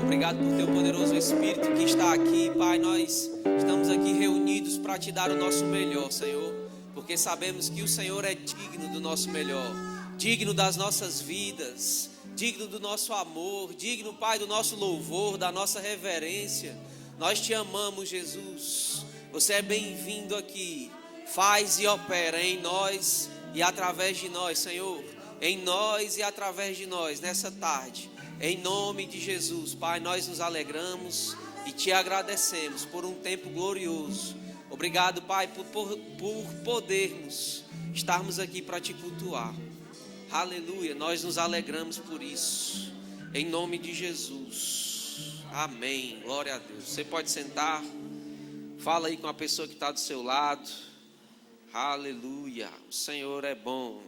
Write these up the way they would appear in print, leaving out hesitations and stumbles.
Obrigado por teu poderoso Espírito que está aqui, Pai. Nós estamos aqui reunidos para te dar o nosso melhor, Senhor, porque sabemos que o Senhor é digno do nosso melhor, digno das nossas vidas, digno do nosso amor, digno, Pai, do nosso louvor, da nossa reverência. Nós te amamos, Jesus. Você é bem-vindo aqui. Faz e opera em nós e através de nós, Senhor. Em nós e através de nós, nessa tarde. Em nome de Jesus, Pai, nós nos alegramos e te agradecemos por um tempo glorioso. Obrigado, Pai, por podermos estarmos aqui para te cultuar. Aleluia, nós nos alegramos por isso. Em nome de Jesus. Amém. Glória a Deus. Você pode sentar. Fala aí com a pessoa que está do seu lado. Aleluia. O Senhor é bom.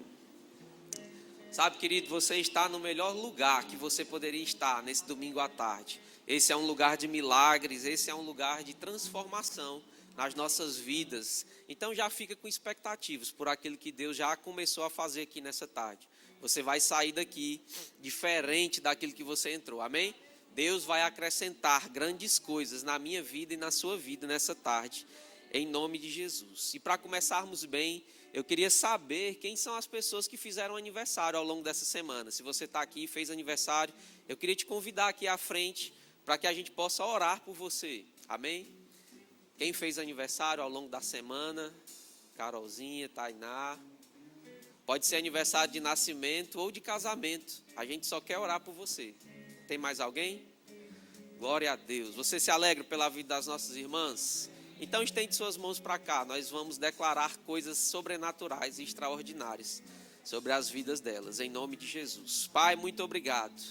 Sabe, querido, você está no melhor lugar que você poderia estar nesse domingo à tarde. Esse é um lugar de milagres, esse é um lugar de transformação nas nossas vidas. Então já fica com expectativas por aquilo que Deus já começou a fazer aqui nessa tarde. Você vai sair daqui diferente daquilo que você entrou, amém? Deus vai acrescentar grandes coisas na minha vida e na sua vida nessa tarde, em nome de Jesus. E para começarmos bem, eu queria saber quem são as pessoas que fizeram aniversário ao longo dessa semana. Se você está aqui e fez aniversário, eu queria te convidar aqui à frente para que a gente possa orar por você. Amém? Quem fez aniversário ao longo da semana? Carolzinha, Tainá. Pode ser aniversário de nascimento ou de casamento. A gente só quer orar por você. Tem mais alguém? Glória a Deus. Você se alegra pela vida das nossas irmãs? Então estende suas mãos para cá, nós vamos declarar coisas sobrenaturais e extraordinárias sobre as vidas delas, em nome de Jesus. Pai, muito obrigado.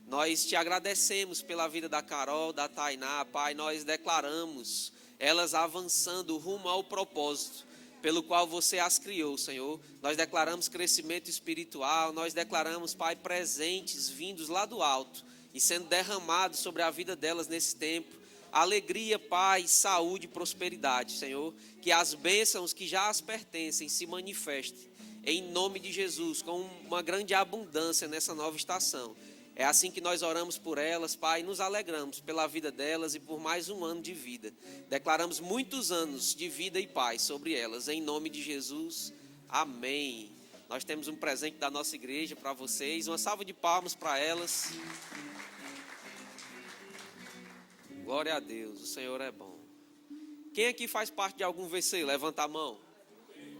Nós te agradecemos pela vida da Carol, da Tainá, Pai, nós declaramos elas avançando rumo ao propósito pelo qual você as criou, Senhor. Nós declaramos crescimento espiritual, nós declaramos, Pai, presentes vindos lá do alto e sendo derramados sobre a vida delas nesse tempo. Alegria, paz, saúde e prosperidade, Senhor. Que as bênçãos que já as pertencem se manifestem em nome de Jesus com uma grande abundância nessa nova estação. É assim que nós oramos por elas, Pai, e nos alegramos pela vida delas e por mais um ano de vida. Declaramos muitos anos de vida e paz sobre elas, em nome de Jesus. Amém. Nós temos um presente da nossa igreja para vocês. Uma salva de palmas para elas. Glória a Deus, o Senhor é bom. Quem aqui faz parte de algum VC? Levanta a mão.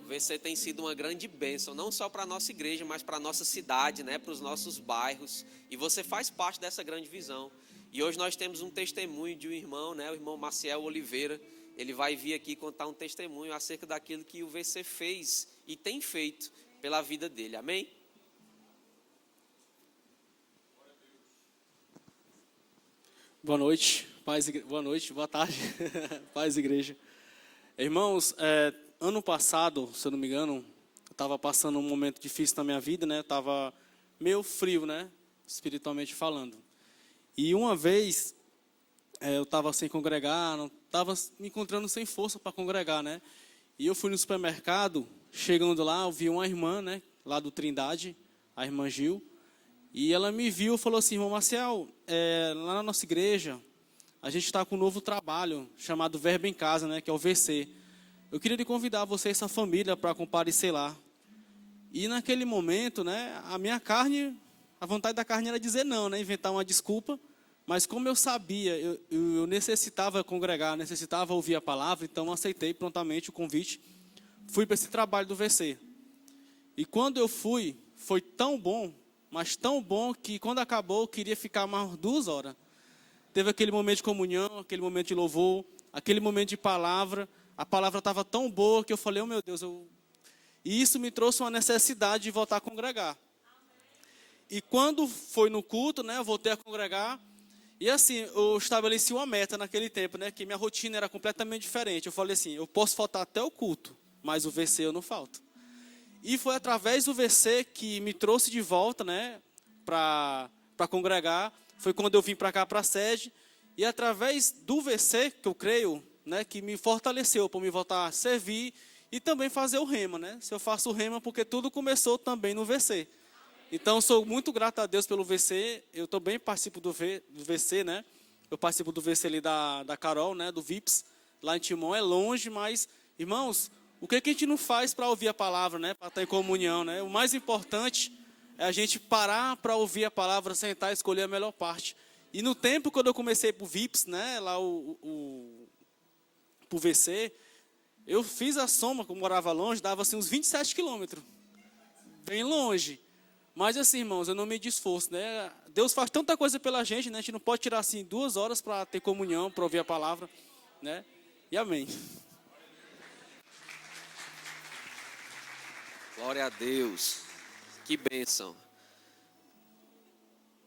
O VC tem sido uma grande bênção, não só para a nossa igreja, mas para a nossa cidade, né? Para os nossos bairros. E você faz parte dessa grande visão. E hoje nós temos um testemunho de um irmão, né? O irmão Maciel Oliveira. Ele vai vir aqui contar um testemunho acerca daquilo que o VC fez e tem feito pela vida dele. Amém? Boa noite, boa noite, boa tarde, paz igreja. Irmãos, ano passado, se eu não me engano, eu estava passando um momento difícil na minha vida, né? Eu estava meio frio, né? Espiritualmente falando. E uma vez, eu estava sem congregar, estava me encontrando sem força para congregar, né? E eu fui no supermercado, chegando lá, eu vi uma irmã, né? Lá do Trindade, a irmã Gil. E ela me viu e falou assim: irmão Marcel, lá na nossa igreja, a gente está com um novo trabalho chamado Verbo em Casa, né, que é o VC. Eu queria lhe convidar você e essa família para comparecer lá. E naquele momento, né, a vontade da carne era dizer não, né, inventar uma desculpa. Mas como eu sabia, eu necessitava congregar, necessitava ouvir a palavra, então eu aceitei prontamente o convite. Fui para esse trabalho do VC. E quando eu fui, foi tão bom, mas tão bom que quando acabou eu queria ficar mais 2 horas. Teve aquele momento de comunhão, aquele momento de louvor, aquele momento de palavra. A palavra estava tão boa que eu falei, oh meu Deus. E isso me trouxe uma necessidade de voltar a congregar. E quando foi no culto, né, eu voltei a congregar. E assim, eu estabeleci uma meta naquele tempo, né, que minha rotina era completamente diferente. Eu falei assim, eu posso faltar até o culto, mas o VC eu não falto. E foi através do VC que me trouxe de volta, né, para congregar. Foi quando eu vim para cá, para a sede. E através do VC, que eu creio, né, que me fortaleceu para me voltar a servir e também fazer o rema. Né? Se eu faço o rema, porque tudo começou também no VC. Então, sou muito grato a Deus pelo VC. Eu também participo do VC, né? Eu participo do VC ali da Carol, né? Do VIPS, lá em Timon. É longe, mas, irmãos, o que a gente não faz para ouvir a palavra, né? Para estar em comunhão, né? O mais importante é a gente parar para ouvir a palavra, sentar e escolher a melhor parte. E no tempo, quando eu comecei pro VIPS, né? Lá pro VC, eu fiz a soma, como morava longe, dava assim uns 27 quilômetros. Bem longe. Mas assim, irmãos, eu não me esforço, né? Deus faz tanta coisa pela gente, né? A gente não pode tirar assim 2 horas para ter comunhão, para ouvir a palavra, né? E amém. Glória a Deus. Que bênção.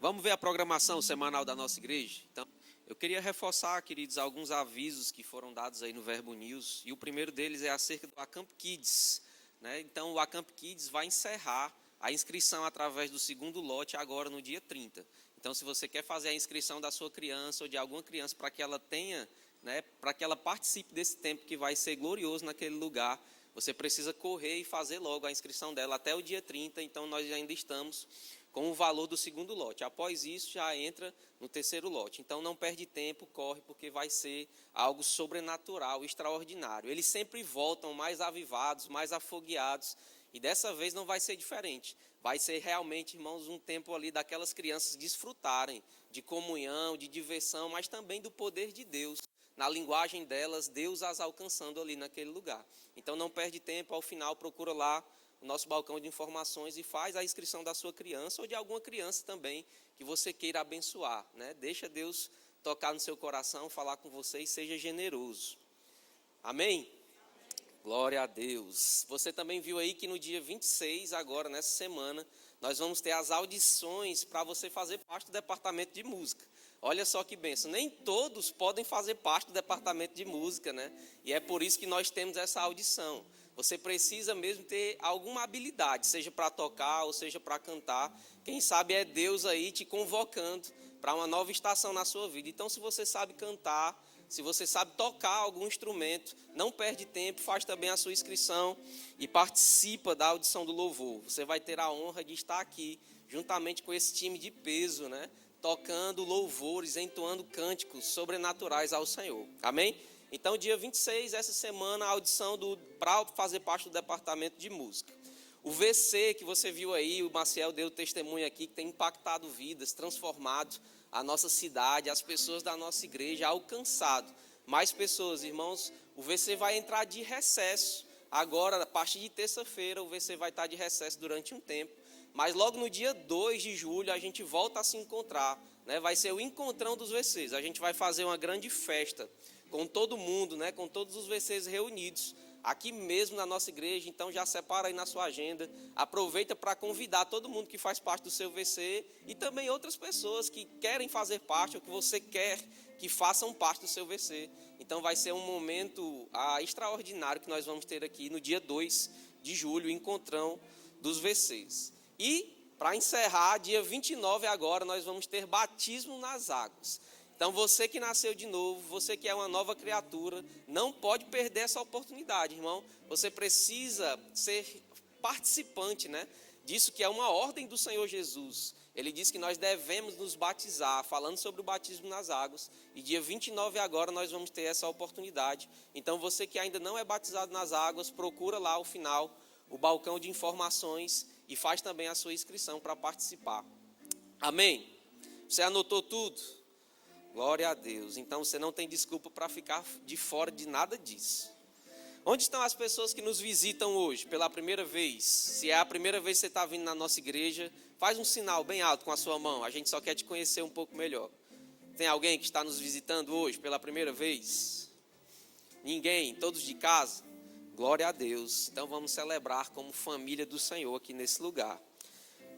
Vamos ver a programação semanal da nossa igreja? Então, eu queria reforçar, queridos, alguns avisos que foram dados aí no Verbo News. E o primeiro deles é acerca do Acamp Kids, né? Então, o Acamp Kids vai encerrar a inscrição através do segundo lote agora no dia 30. Então, se você quer fazer a inscrição da sua criança ou de alguma criança para que ela tenha, né, para que ela participe desse tempo que vai ser glorioso naquele lugar, você precisa correr e fazer logo a inscrição dela até o dia 30. Então, nós ainda estamos com o valor do segundo lote. Após isso, já entra no terceiro lote. Então, não perde tempo, corre, porque vai ser algo sobrenatural, extraordinário. Eles sempre voltam mais avivados, mais afogueados. E dessa vez não vai ser diferente. Vai ser realmente, irmãos, um tempo ali daquelas crianças desfrutarem de comunhão, de diversão, mas também do poder de Deus. Na linguagem delas, Deus as alcançando ali naquele lugar. Então não perde tempo, ao final procura lá o nosso balcão de informações e faz a inscrição da sua criança ou de alguma criança também que você queira abençoar, né? Deixa Deus tocar no seu coração, falar com você e seja generoso. Amém? Glória a Deus. Você também viu aí que no dia 26, agora nessa semana, nós vamos ter as audições para você fazer parte do departamento de música. Olha só que bênção, nem todos podem fazer parte do departamento de música, né? E é por isso que nós temos essa audição. Você precisa mesmo ter alguma habilidade, seja para tocar ou seja para cantar. Quem sabe é Deus aí te convocando para uma nova estação na sua vida. Então, se você sabe cantar, se você sabe tocar algum instrumento, não perde tempo, faz também a sua inscrição e participa da audição do louvor. Você vai ter a honra de estar aqui, juntamente com esse time de peso, né? Tocando louvores, entoando cânticos sobrenaturais ao Senhor. Amém? Então, dia 26, essa semana, a audição para fazer parte do departamento de música. O VC que você viu aí, o Maciel deu testemunho aqui, que tem impactado vidas, transformado a nossa cidade, as pessoas da nossa igreja, alcançado mais pessoas. Irmãos, o VC vai entrar de recesso. Agora, a partir de terça-feira, o VC vai estar de recesso durante um tempo. Mas logo no dia 2 de julho, a gente volta a se encontrar, né? Vai ser o encontrão dos VCs. A gente vai fazer uma grande festa com todo mundo, né? Com todos os VCs reunidos aqui mesmo na nossa igreja. Então já separa aí na sua agenda, aproveita para convidar todo mundo que faz parte do seu VC e também outras pessoas que querem fazer parte ou que você quer que façam parte do seu VC. Então vai ser um momento extraordinário que nós vamos ter aqui no dia 2 de julho, o encontrão dos VCs. E para encerrar, dia 29 agora, nós vamos ter batismo nas águas. Então, você que nasceu de novo, você que é uma nova criatura, não pode perder essa oportunidade, irmão. Você precisa ser participante, né, disso que é uma ordem do Senhor Jesus. Ele diz que nós devemos nos batizar, falando sobre o batismo nas águas. E dia 29 agora nós vamos ter essa oportunidade. Então, você que ainda não é batizado nas águas, procura lá ao final o balcão de informações e faz também a sua inscrição para participar. Amém? Você anotou tudo? Glória a Deus. Então você não tem desculpa para ficar de fora de nada disso. Onde estão as pessoas que nos visitam hoje pela primeira vez? Se é a primeira vez que você está vindo na nossa igreja, faz um sinal bem alto com a sua mão. A gente só quer te conhecer um pouco melhor. Tem alguém que está nos visitando hoje pela primeira vez? Ninguém? Todos de casa? Glória a Deus. Então vamos celebrar como família do Senhor aqui nesse lugar.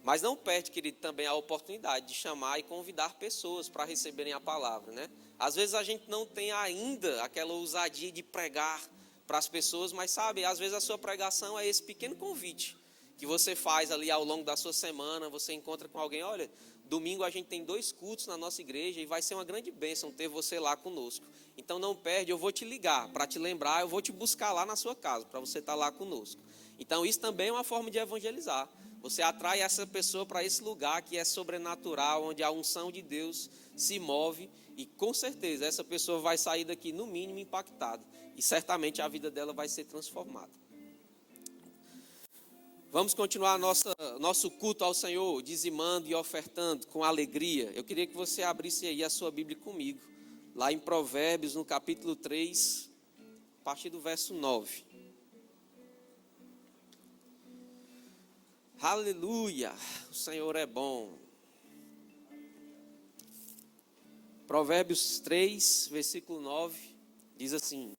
Mas não perde, querido, também a oportunidade de chamar e convidar pessoas para receberem a palavra, né? Às vezes a gente não tem ainda aquela ousadia de pregar para as pessoas, mas sabe, às vezes a sua pregação é esse pequeno convite que você faz ali ao longo da sua semana. Você encontra com alguém, olha, domingo a gente tem 2 cultos na nossa igreja e vai ser uma grande bênção ter você lá conosco. Então não perde, eu vou te ligar para te lembrar, eu vou te buscar lá na sua casa para você estar lá conosco. Então isso também é uma forma de evangelizar. Você atrai essa pessoa para esse lugar que é sobrenatural, onde a unção de Deus se move e com certeza essa pessoa vai sair daqui no mínimo impactada e certamente a vida dela vai ser transformada. Vamos continuar nosso culto ao Senhor, dizimando e ofertando com alegria. Eu queria que você abrisse aí a sua Bíblia comigo, lá em Provérbios, no capítulo 3, a partir do verso 9. Aleluia, o Senhor é bom. Provérbios 3, versículo 9, diz assim: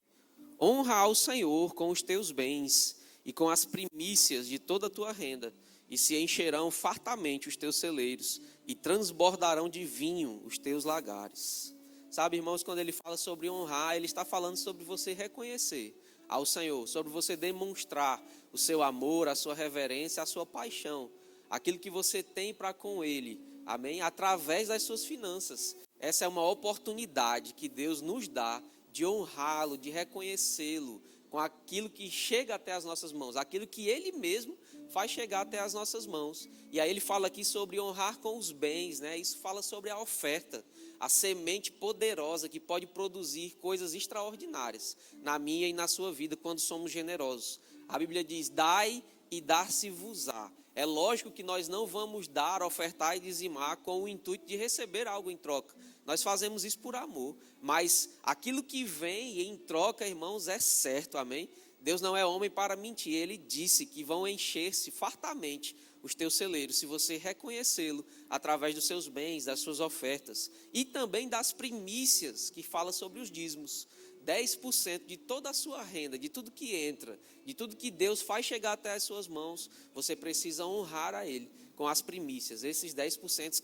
honra ao Senhor com os teus bens e com as primícias de toda a tua renda, e se encherão fartamente os teus celeiros, e transbordarão de vinho os teus lagares. Sabe, irmãos, quando ele fala sobre honrar, ele está falando sobre você reconhecer ao Senhor, sobre você demonstrar o seu amor, a sua reverência, a sua paixão, aquilo que você tem para com Ele, amém? Através das suas finanças. Essa é uma oportunidade que Deus nos dá de honrá-lo, de reconhecê-lo com aquilo que chega até as nossas mãos, aquilo que Ele mesmo faz chegar até as nossas mãos. E aí ele fala aqui sobre honrar com os bens, né? Isso fala sobre a oferta, a semente poderosa que pode produzir coisas extraordinárias na minha e na sua vida quando somos generosos. A Bíblia diz: dai e dar-se-vos-á. É lógico que nós não vamos dar, ofertar e dizimar com o intuito de receber algo em troca. Nós fazemos isso por amor, mas aquilo que vem em troca, irmãos, é certo, amém? Deus não é homem para mentir, Ele disse que vão encher-se fartamente os teus celeiros, se você reconhecê-lo através dos seus bens, das suas ofertas, e também das primícias, que fala sobre os dízimos. 10% de toda a sua renda, de tudo que entra, de tudo que Deus faz chegar até as suas mãos, você precisa honrar a Ele com as primícias, esses 10%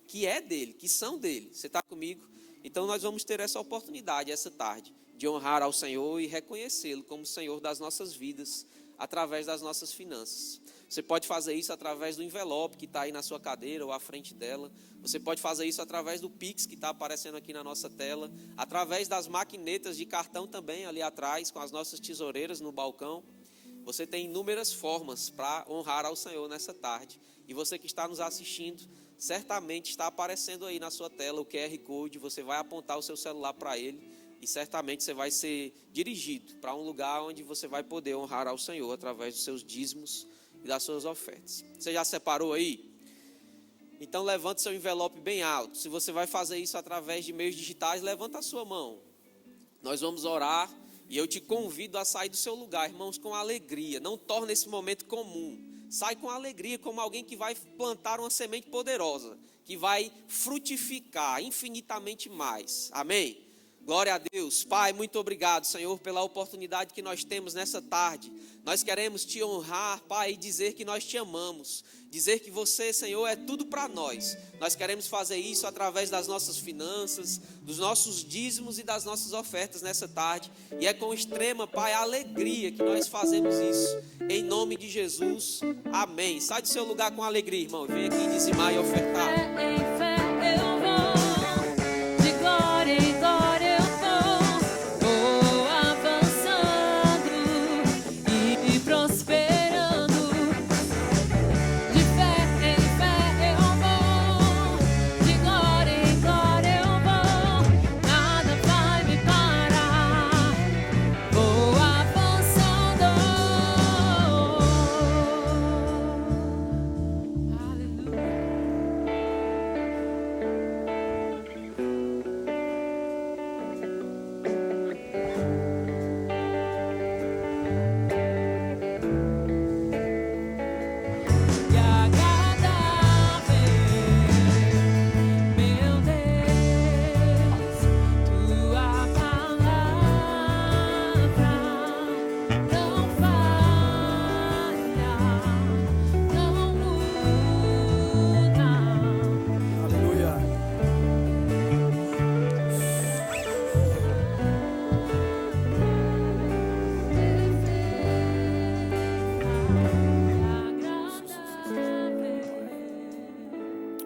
que é dele, que são dele. Você está comigo? Então nós vamos ter essa oportunidade, essa tarde, de honrar ao Senhor e reconhecê-lo como Senhor das nossas vidas, através das nossas finanças. Você pode fazer isso através do envelope que está aí na sua cadeira ou à frente dela. Você pode fazer isso através do Pix que está aparecendo aqui na nossa tela. Através das maquinetas de cartão também ali atrás, com as nossas tesoureiras no balcão. Você tem inúmeras formas para honrar ao Senhor nessa tarde. E você que está nos assistindo, certamente está aparecendo aí na sua tela o QR Code. Você vai apontar o seu celular para ele. E certamente você vai ser dirigido para um lugar onde você vai poder honrar ao Senhor através dos seus dízimos e das suas ofertas. Você já separou aí? Então levante seu envelope bem alto. Se você vai fazer isso através de meios digitais, levanta a sua mão. Nós vamos orar e eu te convido a sair do seu lugar, irmãos, com alegria. Não torne esse momento comum. Sai com alegria, como alguém que vai plantar uma semente poderosa, que vai frutificar infinitamente mais. Amém? Glória a Deus. Pai, muito obrigado, Senhor, pela oportunidade que nós temos nessa tarde. Nós queremos te honrar, Pai, e dizer que nós te amamos. Dizer que você, Senhor, é tudo para nós. Nós queremos fazer isso através das nossas finanças, dos nossos dízimos e das nossas ofertas nessa tarde. E é com extrema, Pai, alegria que nós fazemos isso. Em nome de Jesus. Amém. Sai do seu lugar com alegria, irmão. Vem aqui dizimar e ofertar. Em fé eu vou, de glória em glória eu vou avançando e prosperando. De fé em fé eu vou, de glória em glória eu vou, nada vai me parar. Vou avançando. Aleluia. E agradável, meu Deus, tua palavra não falha, não muda. Aleluia.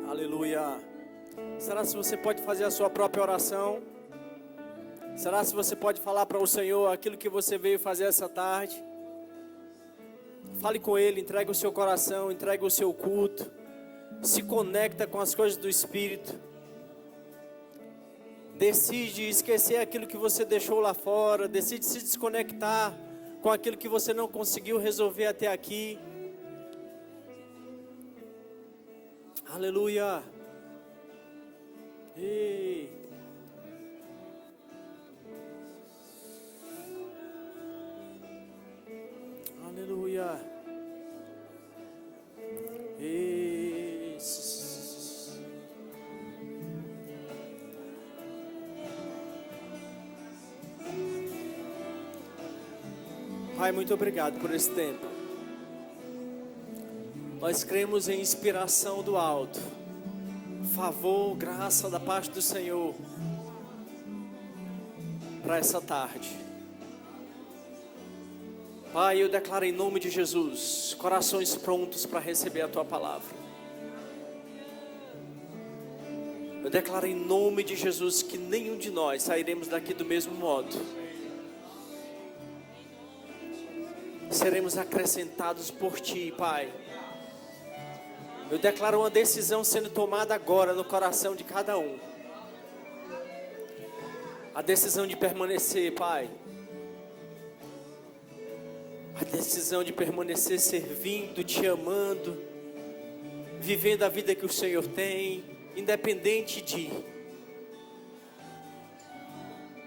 Aleluia. Será se você pode fazer a sua própria oração? Será se você pode falar para o Senhor aquilo que você veio fazer essa tarde? Fale com Ele, entregue o seu coração, entregue o seu culto. Se conecta com as coisas do Espírito. Decide esquecer aquilo que você deixou lá fora. Decide se desconectar com aquilo que você não conseguiu resolver até aqui. Aleluia. Ei. Aleluia. Isso. Pai, muito obrigado por esse tempo. Nós cremos em inspiração do alto, favor, graça da parte do Senhor para essa tarde. Pai, eu declaro em nome de Jesus, corações prontos para receber a Tua palavra. Eu declaro em nome de Jesus que nenhum de nós sairemos daqui do mesmo modo. Seremos acrescentados por Ti, Pai. Eu declaro uma decisão sendo tomada agora no coração de cada um. A decisão de permanecer, Pai. A decisão de permanecer servindo, Te amando, vivendo a vida que o Senhor tem, independente de.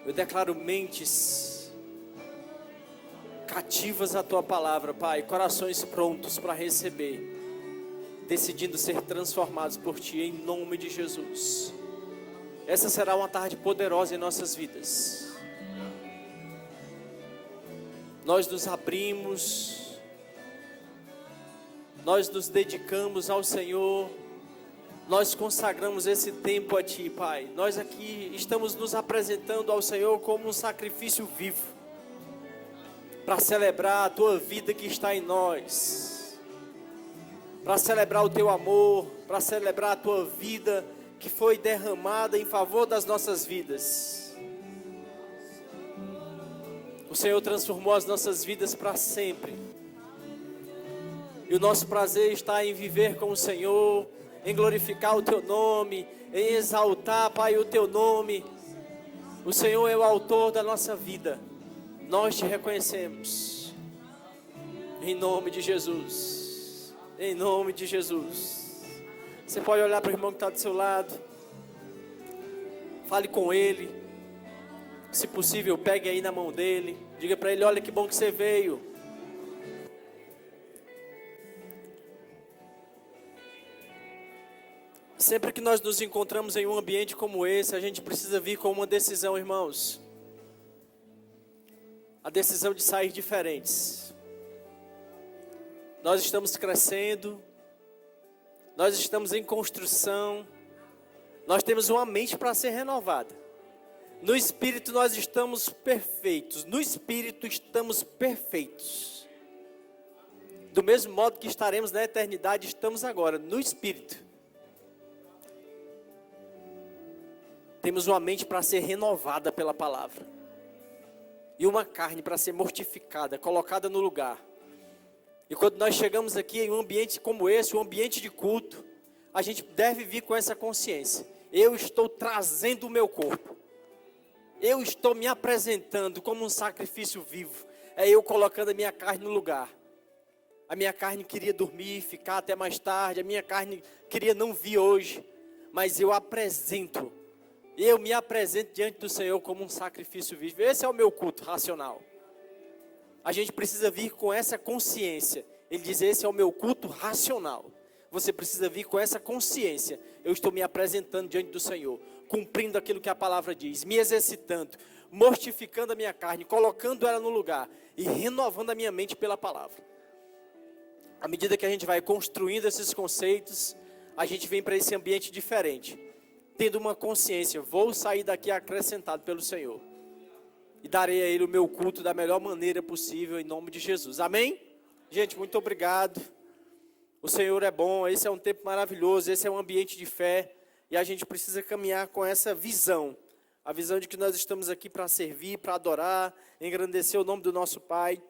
Eu declaro mentes cativas à Tua palavra, Pai, corações prontos para receber, decidindo ser transformados por Ti, em nome de Jesus. Essa será uma tarde poderosa em nossas vidas. Nós nos abrimos, nós nos dedicamos ao Senhor, nós consagramos esse tempo a Ti, Pai. Nós aqui estamos nos apresentando ao Senhor como um sacrifício vivo, para celebrar a Tua vida que está em nós, para celebrar o Teu amor, para celebrar a Tua vida que foi derramada em favor das nossas vidas. O Senhor transformou as nossas vidas para sempre. E o nosso prazer está em viver com o Senhor, em glorificar o Teu nome, em exaltar, Pai, o Teu nome. O Senhor é o autor da nossa vida. Nós Te reconhecemos. Em nome de Jesus. Em nome de Jesus. Você pode olhar para o irmão que está do seu lado. Fale com ele. Se possível, pegue aí na mão dele. Diga para ele, olha que bom que você veio. Sempre que nós nos encontramos em um ambiente como esse, a gente precisa vir com uma decisão, irmãos. A decisão de sair diferentes. Nós estamos crescendo. Nós estamos em construção. Nós temos uma mente para ser renovada. No Espírito nós estamos perfeitos. No Espírito estamos perfeitos. Do mesmo modo que estaremos na eternidade, estamos agora no Espírito. Temos uma mente para ser renovada pela palavra. E uma carne para ser mortificada, colocada no lugar. E quando nós chegamos aqui em um ambiente como esse, um ambiente de culto, a gente deve vir com essa consciência. Eu estou trazendo o meu corpo. Eu estou me apresentando como um sacrifício vivo. É eu colocando a minha carne no lugar. A minha carne queria dormir, ficar até mais tarde. A minha carne queria não vir hoje. Mas eu me apresento diante do Senhor como um sacrifício vivo. Esse é o meu culto racional. A gente precisa vir com essa consciência. Ele diz, esse é o meu culto racional. Você precisa vir com essa consciência. Eu estou me apresentando diante do Senhor, cumprindo aquilo que a palavra diz, me exercitando, mortificando a minha carne, colocando ela no lugar e renovando a minha mente pela palavra. À medida que a gente vai construindo esses conceitos, a gente vem para esse ambiente diferente, tendo uma consciência, vou sair daqui acrescentado pelo Senhor e darei a Ele o meu culto da melhor maneira possível, em nome de Jesus. Amém? Gente, muito obrigado. O Senhor é bom, esse é um tempo maravilhoso, esse é um ambiente de fé. E a gente precisa caminhar com essa visão. A visão de que nós estamos aqui para servir, para adorar, engrandecer o nome do nosso Pai.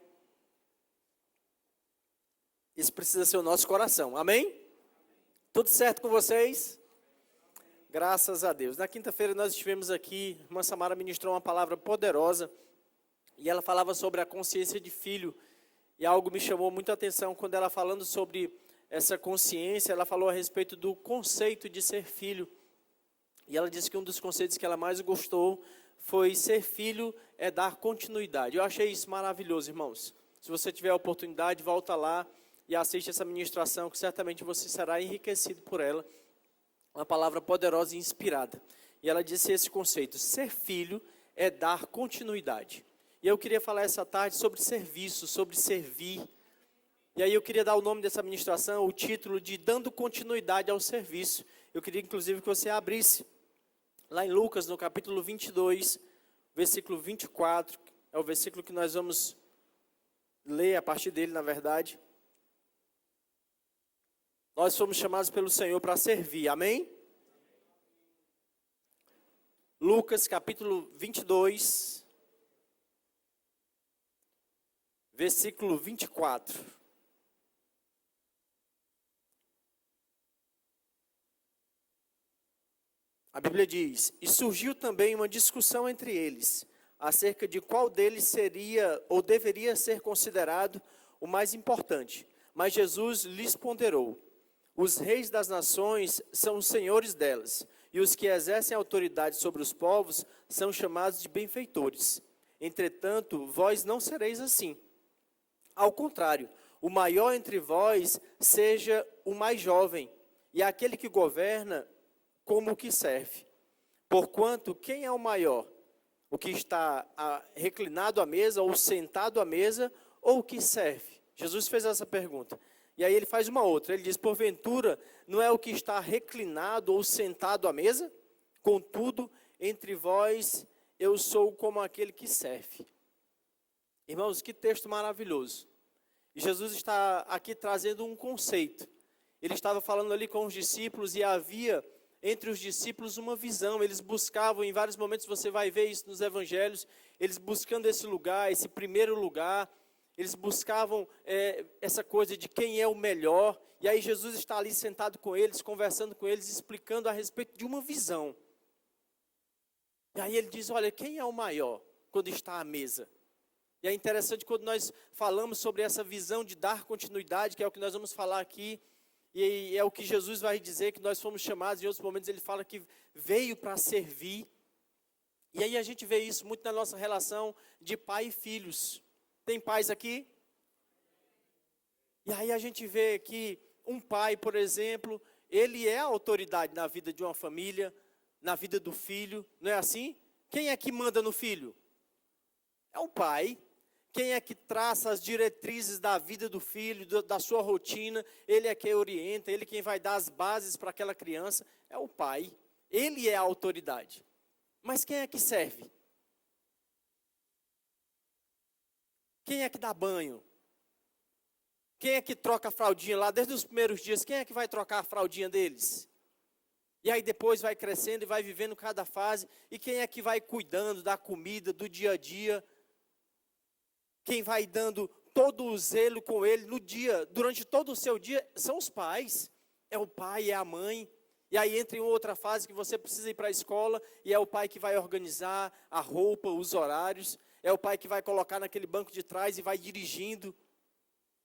Esse precisa ser o nosso coração. Amém? Tudo certo com vocês? Graças a Deus. Na quinta-feira nós estivemos aqui, a irmã Samara ministrou uma palavra poderosa e ela falava sobre a consciência de filho. E algo me chamou muito a atenção quando ela falando sobre essa consciência, ela falou a respeito do conceito de ser filho. E ela disse que um dos conceitos que ela mais gostou foi ser filho é dar continuidade. Eu achei isso maravilhoso, irmãos. Se você tiver a oportunidade, volta lá e assiste essa ministração, que certamente você será enriquecido por ela. Uma palavra poderosa e inspirada. E ela disse esse conceito: ser filho é dar continuidade. E eu queria falar essa tarde sobre serviço, sobre servir. E aí eu queria dar o nome dessa ministração, o título de Dando Continuidade ao Serviço. Eu queria inclusive que você abrisse lá em Lucas, no capítulo 22, versículo 24. É o versículo que nós vamos ler a partir dele, na verdade. Nós fomos chamados pelo Senhor para servir, amém? Lucas capítulo 22, versículo 24. A Bíblia diz: e surgiu também uma discussão entre eles, acerca de qual deles seria ou deveria ser considerado o mais importante. Mas Jesus lhes ponderou: os reis das nações são os senhores delas, e os que exercem autoridade sobre os povos são chamados de benfeitores. Entretanto, vós não sereis assim. Ao contrário, o maior entre vós seja o mais jovem, e aquele que governa como o que serve. Porquanto, quem é o maior? O que está reclinado à mesa, ou sentado à mesa, ou o que serve? Jesus fez essa pergunta. E aí ele faz uma outra, ele diz: porventura, não é o que está reclinado ou sentado à mesa? Contudo, entre vós, eu sou como aquele que serve. Irmãos, que texto maravilhoso. E Jesus está aqui trazendo um conceito. Ele estava falando ali com os discípulos e havia entre os discípulos uma visão. Eles buscavam, em vários momentos você vai ver isso nos evangelhos, eles buscando esse lugar, esse primeiro lugar. Eles buscavam essa coisa de quem é o melhor. E aí Jesus está ali sentado com eles, conversando com eles, explicando a respeito de uma visão. E aí ele diz: olha, quem é o maior quando está à mesa? E é interessante quando nós falamos sobre essa visão de dar continuidade, que é o que nós vamos falar aqui. E é o que Jesus vai dizer, que nós fomos chamados. Em outros momentos ele fala que veio para servir. E aí a gente vê isso muito na nossa relação de pai e filhos. Tem pais aqui? E aí a gente vê que um pai, por exemplo, ele é a autoridade na vida de uma família, na vida do filho, não é assim? Quem é que manda no filho? É o pai. Quem é que traça as diretrizes da vida do filho, da sua rotina? Ele é quem orienta, ele é quem vai dar as bases para aquela criança. É o pai. Ele é a autoridade. Mas quem é que serve? Quem é que dá banho? Quem é que troca a fraldinha lá desde os primeiros dias? Quem é que vai trocar a fraldinha deles? E aí depois vai crescendo e vai vivendo cada fase. E quem é que vai cuidando da comida, do dia a dia? Quem vai dando todo o zelo com ele no dia, durante todo o seu dia, são os pais. É o pai, é a mãe. E aí entra em outra fase que você precisa ir para a escola e é o pai que vai organizar a roupa, os horários. É o pai que vai colocar naquele banco de trás e vai dirigindo.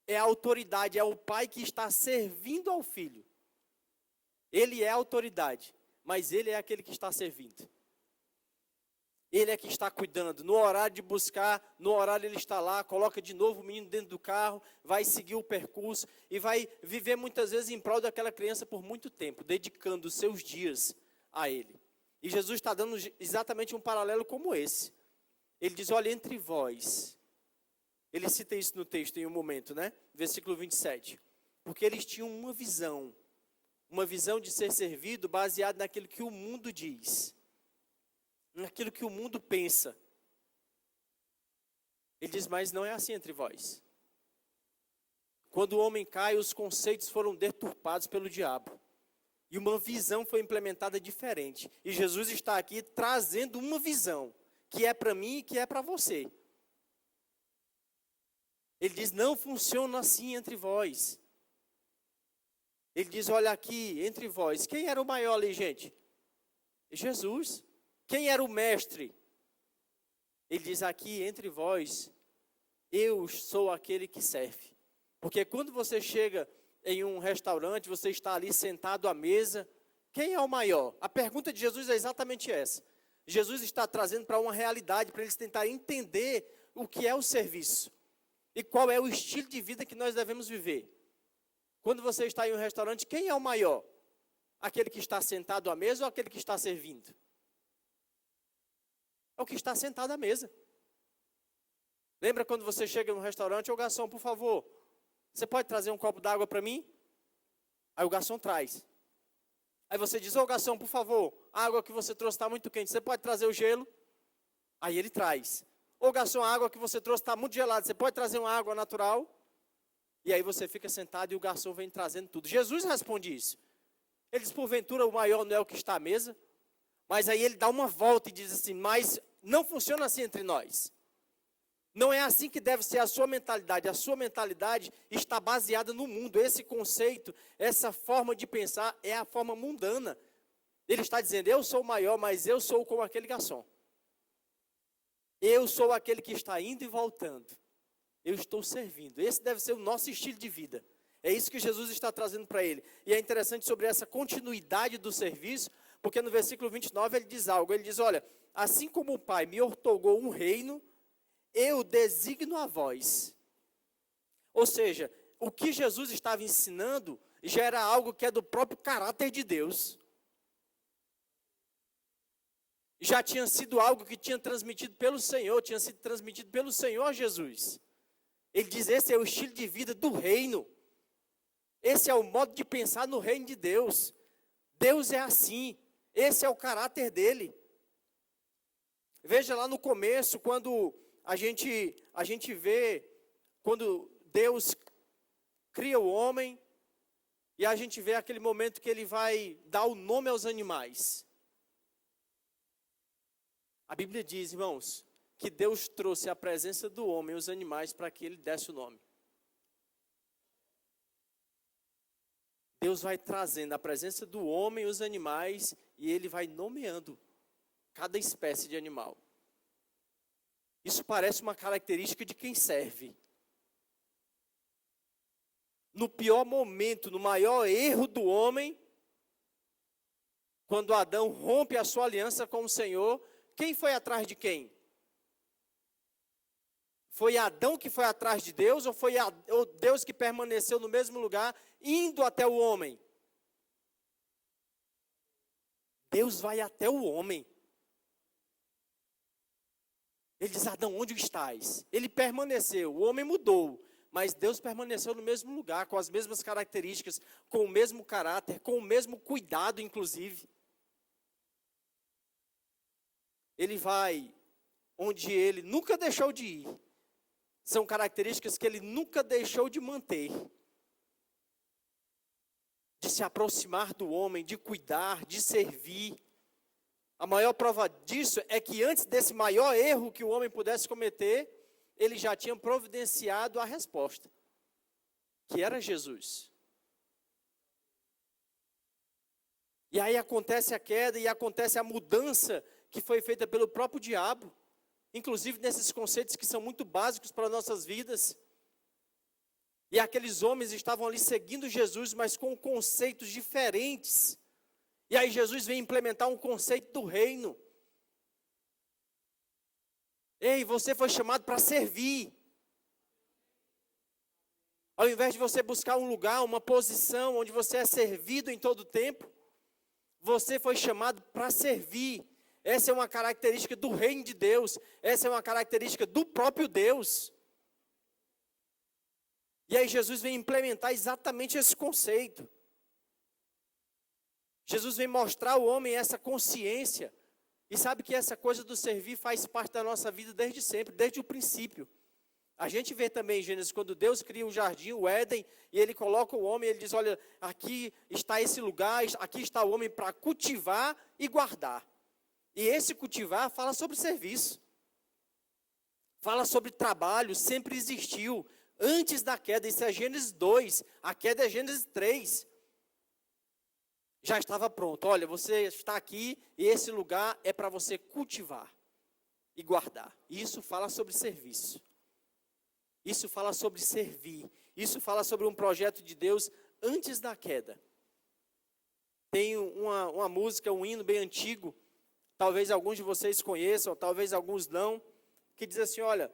É a autoridade, é o pai que está servindo ao filho. Ele é a autoridade, mas ele é aquele que está servindo. Ele é que está cuidando. No horário de buscar, no horário ele está lá, coloca de novo o menino dentro do carro, vai seguir o percurso e vai viver muitas vezes em prol daquela criança por muito tempo, dedicando os seus dias a ele. E Jesus está dando exatamente um paralelo como esse. Ele diz: olha, entre vós. Ele cita isso no texto em um momento, né? Versículo 27. Porque eles tinham uma visão de ser servido baseado naquilo que o mundo diz, naquilo que o mundo pensa. Ele diz: mas não é assim entre vós. Quando o homem cai, os conceitos foram deturpados pelo diabo. E uma visão foi implementada diferente. E Jesus está aqui trazendo uma visão que é para mim e que é para você. Ele diz, não funciona assim entre vós. Ele diz, olha aqui, entre vós. Quem era o maior ali, gente? Jesus. Quem era o mestre? Ele diz aqui, entre vós, eu sou aquele que serve. Porque quando você chega em um restaurante, você está ali sentado à mesa, quem é o maior? A pergunta de Jesus é exatamente essa. Jesus está trazendo para uma realidade, para eles tentarem entender o que é o serviço. E qual é o estilo de vida que nós devemos viver. Quando você está em um restaurante, quem é o maior? Aquele que está sentado à mesa ou aquele que está servindo? É o que está sentado à mesa. Lembra quando você chega num restaurante, ô garçom, por favor, você pode trazer um copo d'água para mim? Aí o garçom traz. Aí você diz, ô garçom, por favor, a água que você trouxe está muito quente, você pode trazer o gelo? Aí ele traz. Ô garçom, a água que você trouxe está muito gelada, você pode trazer uma água natural? E aí você fica sentado e o garçom vem trazendo tudo. Jesus responde isso. Ele diz, porventura o maior não é o que está à mesa? Mas aí ele dá uma volta e diz assim, mas não funciona assim entre nós. Não é assim que deve ser a sua mentalidade. A sua mentalidade está baseada no mundo. Esse conceito, essa forma de pensar é a forma mundana. Ele está dizendo, eu sou o maior, mas eu sou como aquele garçom. Eu sou aquele que está indo e voltando. Eu estou servindo. Esse deve ser o nosso estilo de vida. É isso que Jesus está trazendo para ele. E é interessante sobre essa continuidade do serviço, porque no versículo 29 ele diz algo. Ele diz, olha, assim como o Pai me outorgou um reino, eu designo a vós. Ou seja, o que Jesus estava ensinando já era algo que é do próprio caráter de Deus. Já tinha sido algo que tinha transmitido pelo Senhor, tinha sido transmitido pelo Senhor Jesus. Ele diz, esse é o estilo de vida do reino. Esse é o modo de pensar no reino de Deus. Deus é assim. Esse é o caráter dele. Veja lá no começo, quando a gente vê, quando Deus cria o homem, e a gente vê aquele momento que ele vai dar o nome aos animais. A Bíblia diz, irmãos, que Deus trouxe a presença do homem e os animais para que ele desse o nome. Deus vai trazendo a presença do homem e os animais e ele vai nomeando cada espécie de animal. Isso parece uma característica de quem serve. No pior momento, no maior erro do homem, quando Adão rompe a sua aliança com o Senhor, quem foi atrás de quem? Foi Adão que foi atrás de Deus ou foi Deus que permaneceu no mesmo lugar, indo até o homem? Deus vai até o homem. Ele diz, Adão, onde estás? Ele permaneceu, o homem mudou, mas Deus permaneceu no mesmo lugar, com as mesmas características, com o mesmo caráter, com o mesmo cuidado, inclusive. Ele vai onde ele nunca deixou de ir. São características que ele nunca deixou de manter. De se aproximar do homem, de cuidar, de servir. A maior prova disso é que antes desse maior erro que o homem pudesse cometer, ele já tinha providenciado a resposta, que era Jesus. E aí acontece a queda e acontece a mudança que foi feita pelo próprio diabo, inclusive nesses conceitos que são muito básicos para nossas vidas. E aqueles homens estavam ali seguindo Jesus, mas com conceitos diferentes. E aí Jesus vem implementar um conceito do reino. Ei, você foi chamado para servir. Ao invés de você buscar um lugar, uma posição onde você é servido em todo o tempo, você foi chamado para servir. Essa é uma característica do reino de Deus. Essa é uma característica do próprio Deus. E aí Jesus vem implementar exatamente esse conceito. Jesus vem mostrar ao homem essa consciência. E sabe que essa coisa do servir faz parte da nossa vida desde sempre, desde o princípio. A gente vê também em Gênesis, quando Deus cria o jardim, o Éden, e ele coloca o homem, ele diz, olha, aqui está esse lugar, aqui está o homem para cultivar e guardar. E esse cultivar fala sobre serviço. Fala sobre trabalho, sempre existiu. antes da queda. Isso é Gênesis 2, a queda é Gênesis 3. Já estava pronto. Olha, você está aqui e esse lugar é para você cultivar e guardar. Isso fala sobre serviço. Isso fala sobre servir. Isso fala sobre um projeto de Deus antes da queda. Tem uma música, um hino bem antigo, talvez alguns de vocês conheçam, talvez alguns não, que diz assim, olha,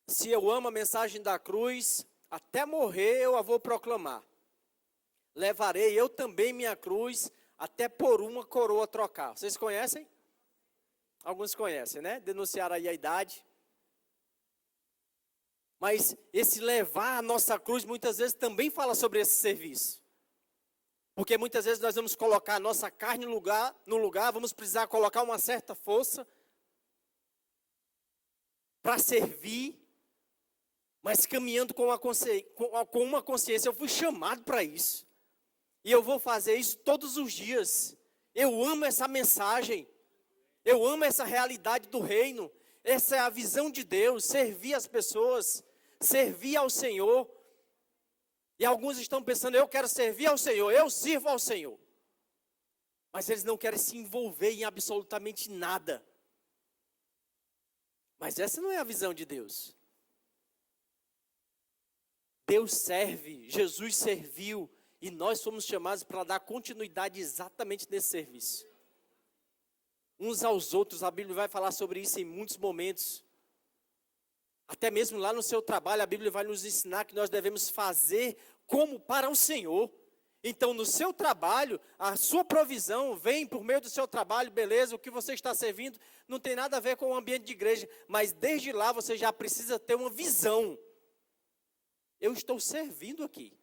se eu amo a mensagem da cruz, até morrer eu a vou proclamar. Levarei eu também minha cruz, até por uma coroa trocar. Vocês conhecem? Alguns conhecem, né? Denunciaram aí a idade. Mas esse levar a nossa cruz, muitas vezes também fala sobre esse serviço. Porque muitas vezes nós vamos colocar a nossa carne no lugar, vamos precisar colocar uma certa força para servir, mas caminhando com uma consciência. Eu fui chamado para isso. E eu vou fazer isso todos os dias. Eu amo essa mensagem. Eu amo essa realidade do reino. Essa é a visão de Deus, servir as pessoas, servir ao Senhor. E alguns estão pensando, eu quero servir ao Senhor, eu sirvo ao Senhor. Mas eles não querem se envolver em absolutamente nada. Mas essa não é a visão de Deus. Deus serve, Jesus serviu, e nós fomos chamados para dar continuidade exatamente nesse serviço. Uns aos outros, a Bíblia vai falar sobre isso em muitos momentos. Até mesmo lá no seu trabalho, a Bíblia vai nos ensinar que nós devemos fazer como para o Senhor. Então, no seu trabalho, a sua provisão vem por meio do seu trabalho, beleza, o que você está servindo não tem nada a ver com o ambiente de igreja, mas desde lá você já precisa ter uma visão. Eu estou servindo aqui.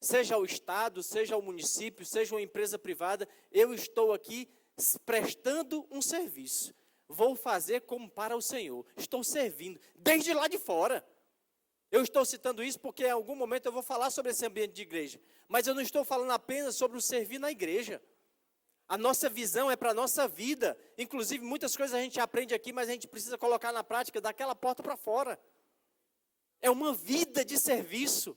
Seja o Estado, seja o município, seja uma empresa privada, eu estou aqui prestando um serviço. Vou fazer como para o Senhor. Estou servindo, desde lá de fora. Eu estou citando isso porque em algum momento eu vou falar sobre esse ambiente de igreja. Mas eu não estou falando apenas sobre o servir na igreja. A nossa visão é para a nossa vida. Inclusive, muitas coisas a gente aprende aqui, mas a gente precisa colocar na prática daquela porta para fora. É uma vida de serviço.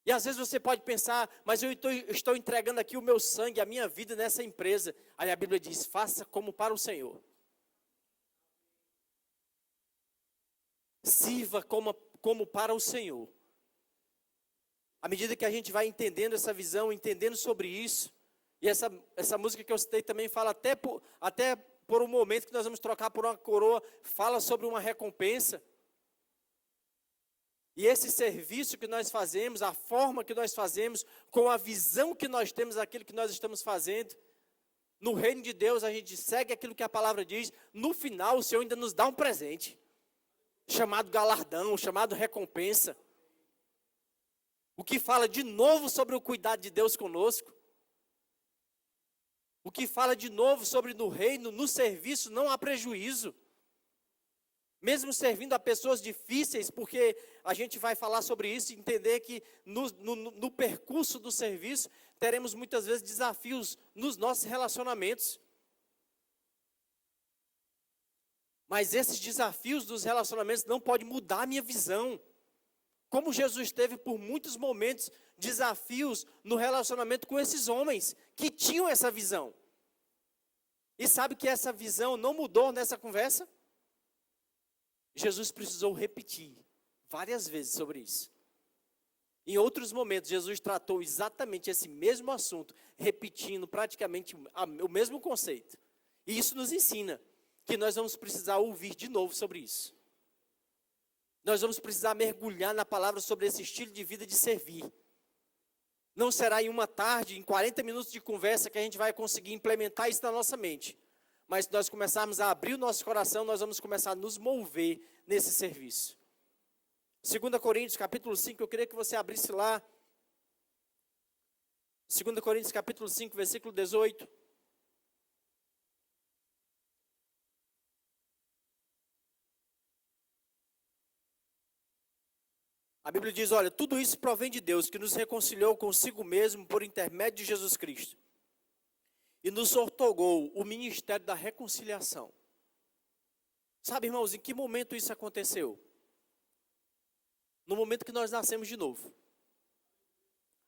E às vezes você pode pensar, mas eu estou entregando aqui o meu sangue, a minha vida nessa empresa. Aí a Bíblia diz, faça como para o Senhor. Sirva como para o Senhor. À medida que a gente vai entendendo essa visão, entendendo sobre isso, e essa música que eu citei também fala até por um momento que nós vamos trocar por uma coroa, fala sobre uma recompensa. E esse serviço que nós fazemos, a forma que nós fazemos, com a visão que nós temos daquilo que nós estamos fazendo, no reino de Deus a gente segue aquilo que a palavra diz, no final o Senhor ainda nos dá um presente, chamado galardão, chamado recompensa, o que fala de novo sobre o cuidado de Deus conosco, o que fala de novo sobre no reino, no serviço não há prejuízo. Mesmo servindo a pessoas difíceis, porque a gente vai falar sobre isso e entender que no percurso do serviço, teremos muitas vezes desafios nos nossos relacionamentos. Mas esses desafios dos relacionamentos não podem mudar a minha visão. Como Jesus teve por muitos momentos desafios no relacionamento com esses homens que tinham essa visão. E sabe que essa visão não mudou nessa conversa? Jesus precisou repetir várias vezes sobre isso. Em outros momentos, Jesus tratou exatamente esse mesmo assunto, repetindo praticamente o mesmo conceito. E isso nos ensina que nós vamos precisar ouvir de novo sobre isso. Nós vamos precisar mergulhar na palavra sobre esse estilo de vida de servir. Não será em uma tarde, em 40 minutos de conversa, que a gente vai conseguir implementar isso na nossa mente. Mas se nós começarmos a abrir o nosso coração, nós vamos começar a nos mover nesse serviço. 2 Coríntios capítulo 5, eu queria que você abrisse lá. 2 Coríntios capítulo 5, versículo 18. A Bíblia diz, olha, tudo isso provém de Deus, que nos reconciliou consigo mesmo por intermédio de Jesus Cristo. E nos outorgou o ministério da reconciliação. Sabe, irmãos, em que momento isso aconteceu? No momento que nós nascemos de novo.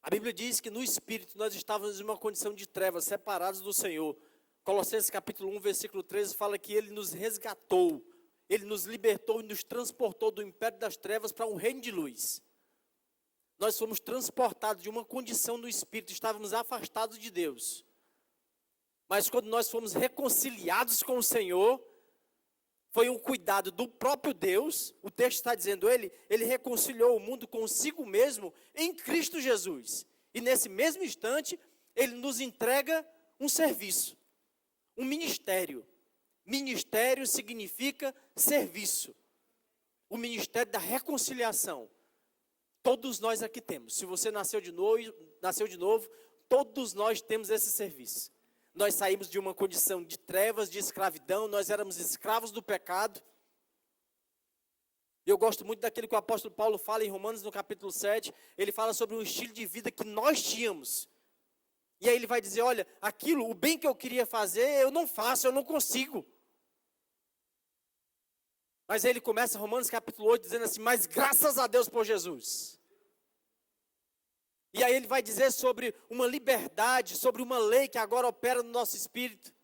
A Bíblia diz que no Espírito nós estávamos em uma condição de trevas, separados do Senhor. Colossenses capítulo 1, versículo 13, fala que Ele nos resgatou, Ele nos libertou e nos transportou do império das trevas para um reino de luz. Nós fomos transportados de uma condição no Espírito, estávamos afastados de Deus. Mas quando nós fomos reconciliados com o Senhor, foi um cuidado do próprio Deus. O texto está dizendo, ele reconciliou o mundo consigo mesmo em Cristo Jesus. E nesse mesmo instante, Ele nos entrega um serviço, um ministério. Ministério significa serviço. O ministério da reconciliação. Todos nós aqui temos. Se você nasceu de novo, todos nós temos esse serviço. Nós saímos de uma condição de trevas, de escravidão, nós éramos escravos do pecado. Eu gosto muito daquilo que o apóstolo Paulo fala em Romanos, no capítulo 7, ele fala sobre um estilo de vida que nós tínhamos. E aí ele vai dizer, olha, aquilo, o bem que eu queria fazer, eu não faço, eu não consigo. Mas aí ele começa Romanos capítulo 8 dizendo assim, mas graças a Deus por Jesus. E aí ele vai dizer sobre uma liberdade, sobre uma lei que agora opera no nosso espírito.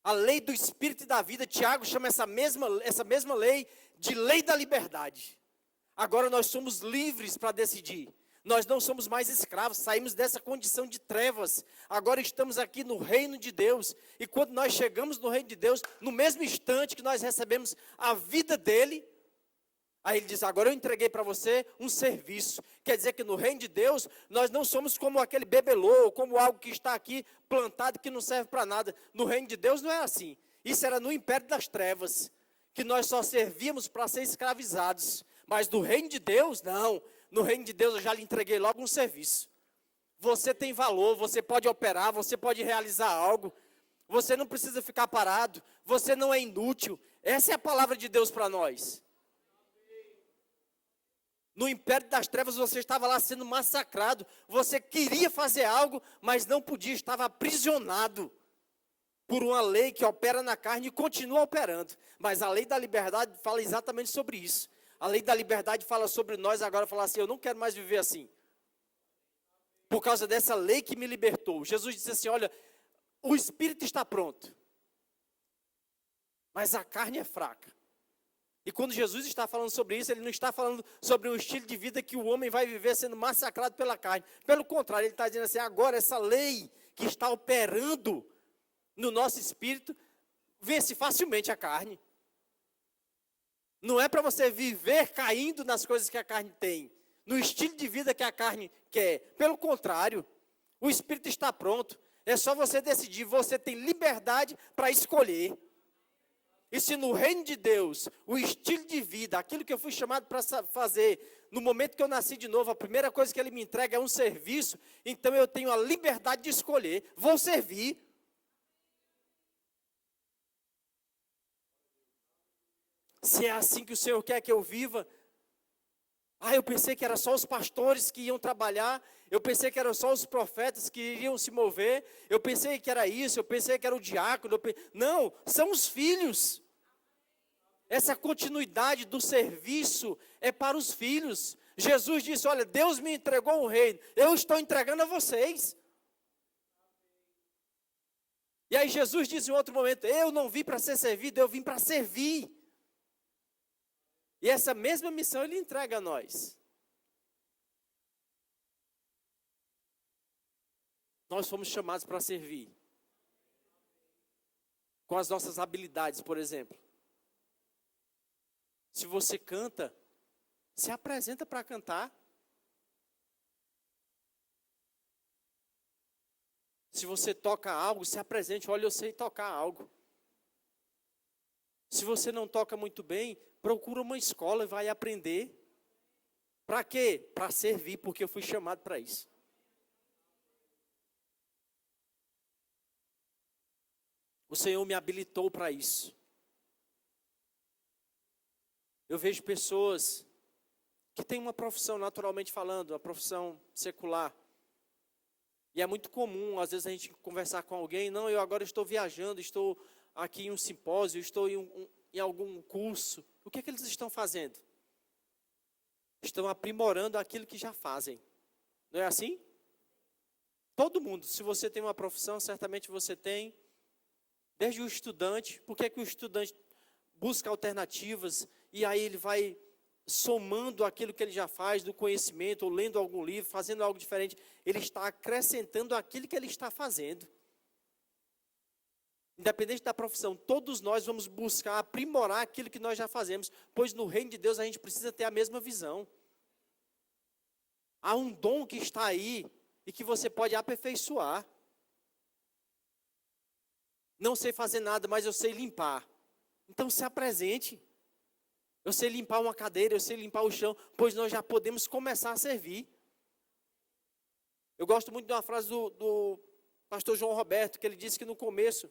A lei do espírito e da vida. Tiago chama essa mesma lei de lei da liberdade. Agora nós somos livres para decidir. Nós não somos mais escravos, saímos dessa condição de trevas. Agora estamos aqui no reino de Deus. E quando nós chegamos no reino de Deus, no mesmo instante que nós recebemos a vida dele, aí ele diz, agora eu entreguei para você um serviço. Quer dizer que no reino de Deus, nós não somos como aquele bebelô, como algo que está aqui plantado que não serve para nada. No reino de Deus não é assim. Isso era no império das trevas, que nós só servíamos para ser escravizados. Mas no reino de Deus, não. No reino de Deus eu já lhe entreguei logo um serviço. Você tem valor, você pode operar, você pode realizar algo. Você não precisa ficar parado, você não é inútil. Essa é a palavra de Deus para nós. No império das trevas você estava lá sendo massacrado. Você queria fazer algo, mas não podia, estava aprisionado por uma lei que opera na carne e continua operando. Mas a lei da liberdade fala exatamente sobre isso. A lei da liberdade fala sobre nós agora, fala assim, eu não quero mais viver assim. Por causa dessa lei que me libertou. Jesus disse assim, olha, o espírito está pronto, mas a carne é fraca. E quando Jesus está falando sobre isso, ele não está falando sobre um estilo de vida que o homem vai viver sendo massacrado pela carne. Pelo contrário, ele está dizendo assim, agora essa lei que está operando no nosso espírito, vence facilmente a carne. Não é para você viver caindo nas coisas que a carne tem, no estilo de vida que a carne quer. Pelo contrário, o espírito está pronto. É só você decidir, você tem liberdade para escolher. E se no reino de Deus, o estilo de vida, aquilo que eu fui chamado para fazer, no momento que eu nasci de novo, a primeira coisa que Ele me entrega é um serviço, então eu tenho a liberdade de escolher, vou servir. Se é assim que o Senhor quer que eu viva, eu pensei que era só os pastores que iam trabalhar, eu pensei que eram só os profetas que iriam se mover, eu pensei que era isso, eu pensei que era o diácono, não, são os filhos. Essa continuidade do serviço é para os filhos. Jesus disse, olha, Deus me entregou um reino, eu estou entregando a vocês. E aí Jesus disse em outro momento, eu não vim para ser servido, eu vim para servir. E essa mesma missão Ele entrega a nós. Nós fomos chamados para servir. Com as nossas habilidades, por exemplo. Se você canta, se apresenta para cantar. Se você toca algo, se apresente, olha, eu sei tocar algo. Se você não toca muito bem, procura uma escola e vai aprender. Para quê? Para servir, porque eu fui chamado para isso. O Senhor me habilitou para isso. Eu vejo pessoas que têm uma profissão, naturalmente falando, uma profissão secular. E é muito comum, às vezes, a gente conversar com alguém, não, eu agora estou viajando, estou aqui em um simpósio, estou em em algum curso, o que é que eles estão fazendo? Estão aprimorando aquilo que já fazem. Não é assim? Todo mundo, se você tem uma profissão, certamente você tem. Desde o estudante, por que que o estudante busca alternativas e aí ele vai somando aquilo que ele já faz, do conhecimento, ou lendo algum livro, fazendo algo diferente, ele está acrescentando aquilo que ele está fazendo. Independente da profissão, todos nós vamos buscar aprimorar aquilo que nós já fazemos, pois no reino de Deus a gente precisa ter a mesma visão. Há um dom que está aí e que você pode aperfeiçoar. Não sei fazer nada, mas eu sei limpar. Então se apresente. Eu sei limpar uma cadeira, eu sei limpar o chão, pois nós já podemos começar a servir. Eu gosto muito de uma frase do pastor João Roberto, que ele disse que no começo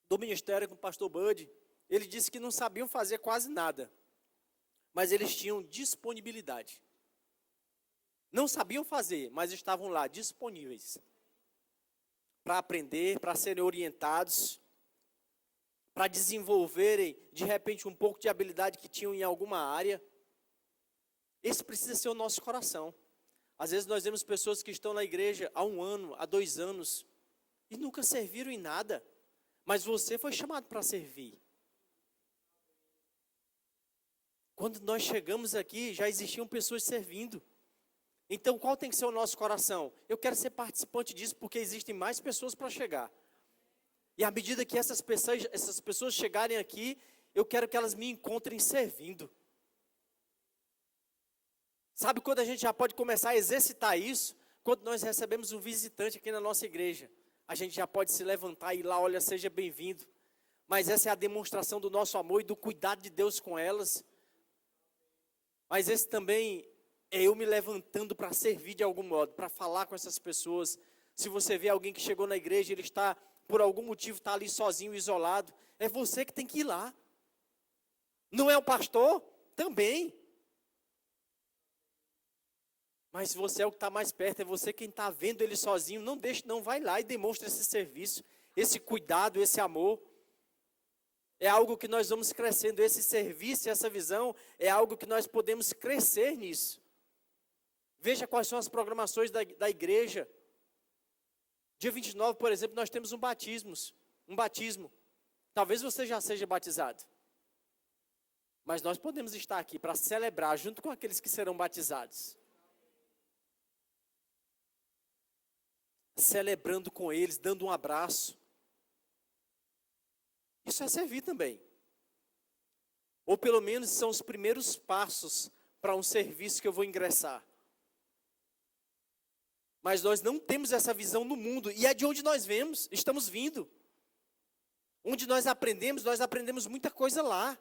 do ministério com o pastor Bud, ele disse que não sabiam fazer quase nada, mas eles tinham disponibilidade. Não sabiam fazer, mas estavam lá disponíveis para aprender, para serem orientados, para desenvolverem, de repente, um pouco de habilidade que tinham em alguma área. Esse precisa ser o nosso coração. Às vezes nós vemos pessoas que estão na igreja há 1 ano, há 2 anos, e nunca serviram em nada. Mas você foi chamado para servir. Quando nós chegamos aqui, já existiam pessoas servindo. Então, qual tem que ser o nosso coração? Eu quero ser participante disso, porque existem mais pessoas para chegar. E à medida que essas pessoas chegarem aqui, eu quero que elas me encontrem servindo. Sabe quando a gente já pode começar a exercitar isso? Quando nós recebemos um visitante aqui na nossa igreja. A gente já pode se levantar e ir lá, olha, seja bem-vindo. Mas essa é a demonstração do nosso amor e do cuidado de Deus com elas. Mas esse também é eu me levantando para servir de algum modo, para falar com essas pessoas. Se você vê alguém que chegou na igreja, ele está, por algum motivo, está ali sozinho, isolado, é você que tem que ir lá. Não é o pastor? Também. Mas se você é o que está mais perto, é você quem está vendo ele sozinho, não deixe, não, vai lá e demonstre esse serviço, esse cuidado, esse amor. É algo que nós vamos crescendo, esse serviço, essa visão, é algo que nós podemos crescer nisso. Veja quais são as programações da igreja. Dia 29, por exemplo, nós temos um batismo. Talvez você já seja batizado. Mas nós podemos estar aqui para celebrar junto com aqueles que serão batizados. Celebrando com eles, dando um abraço. Isso é servir também. Ou pelo menos são os primeiros passos para um serviço que eu vou ingressar. Mas nós não temos essa visão no mundo. E é de onde nós estamos vindo. Onde nós aprendemos muita coisa lá.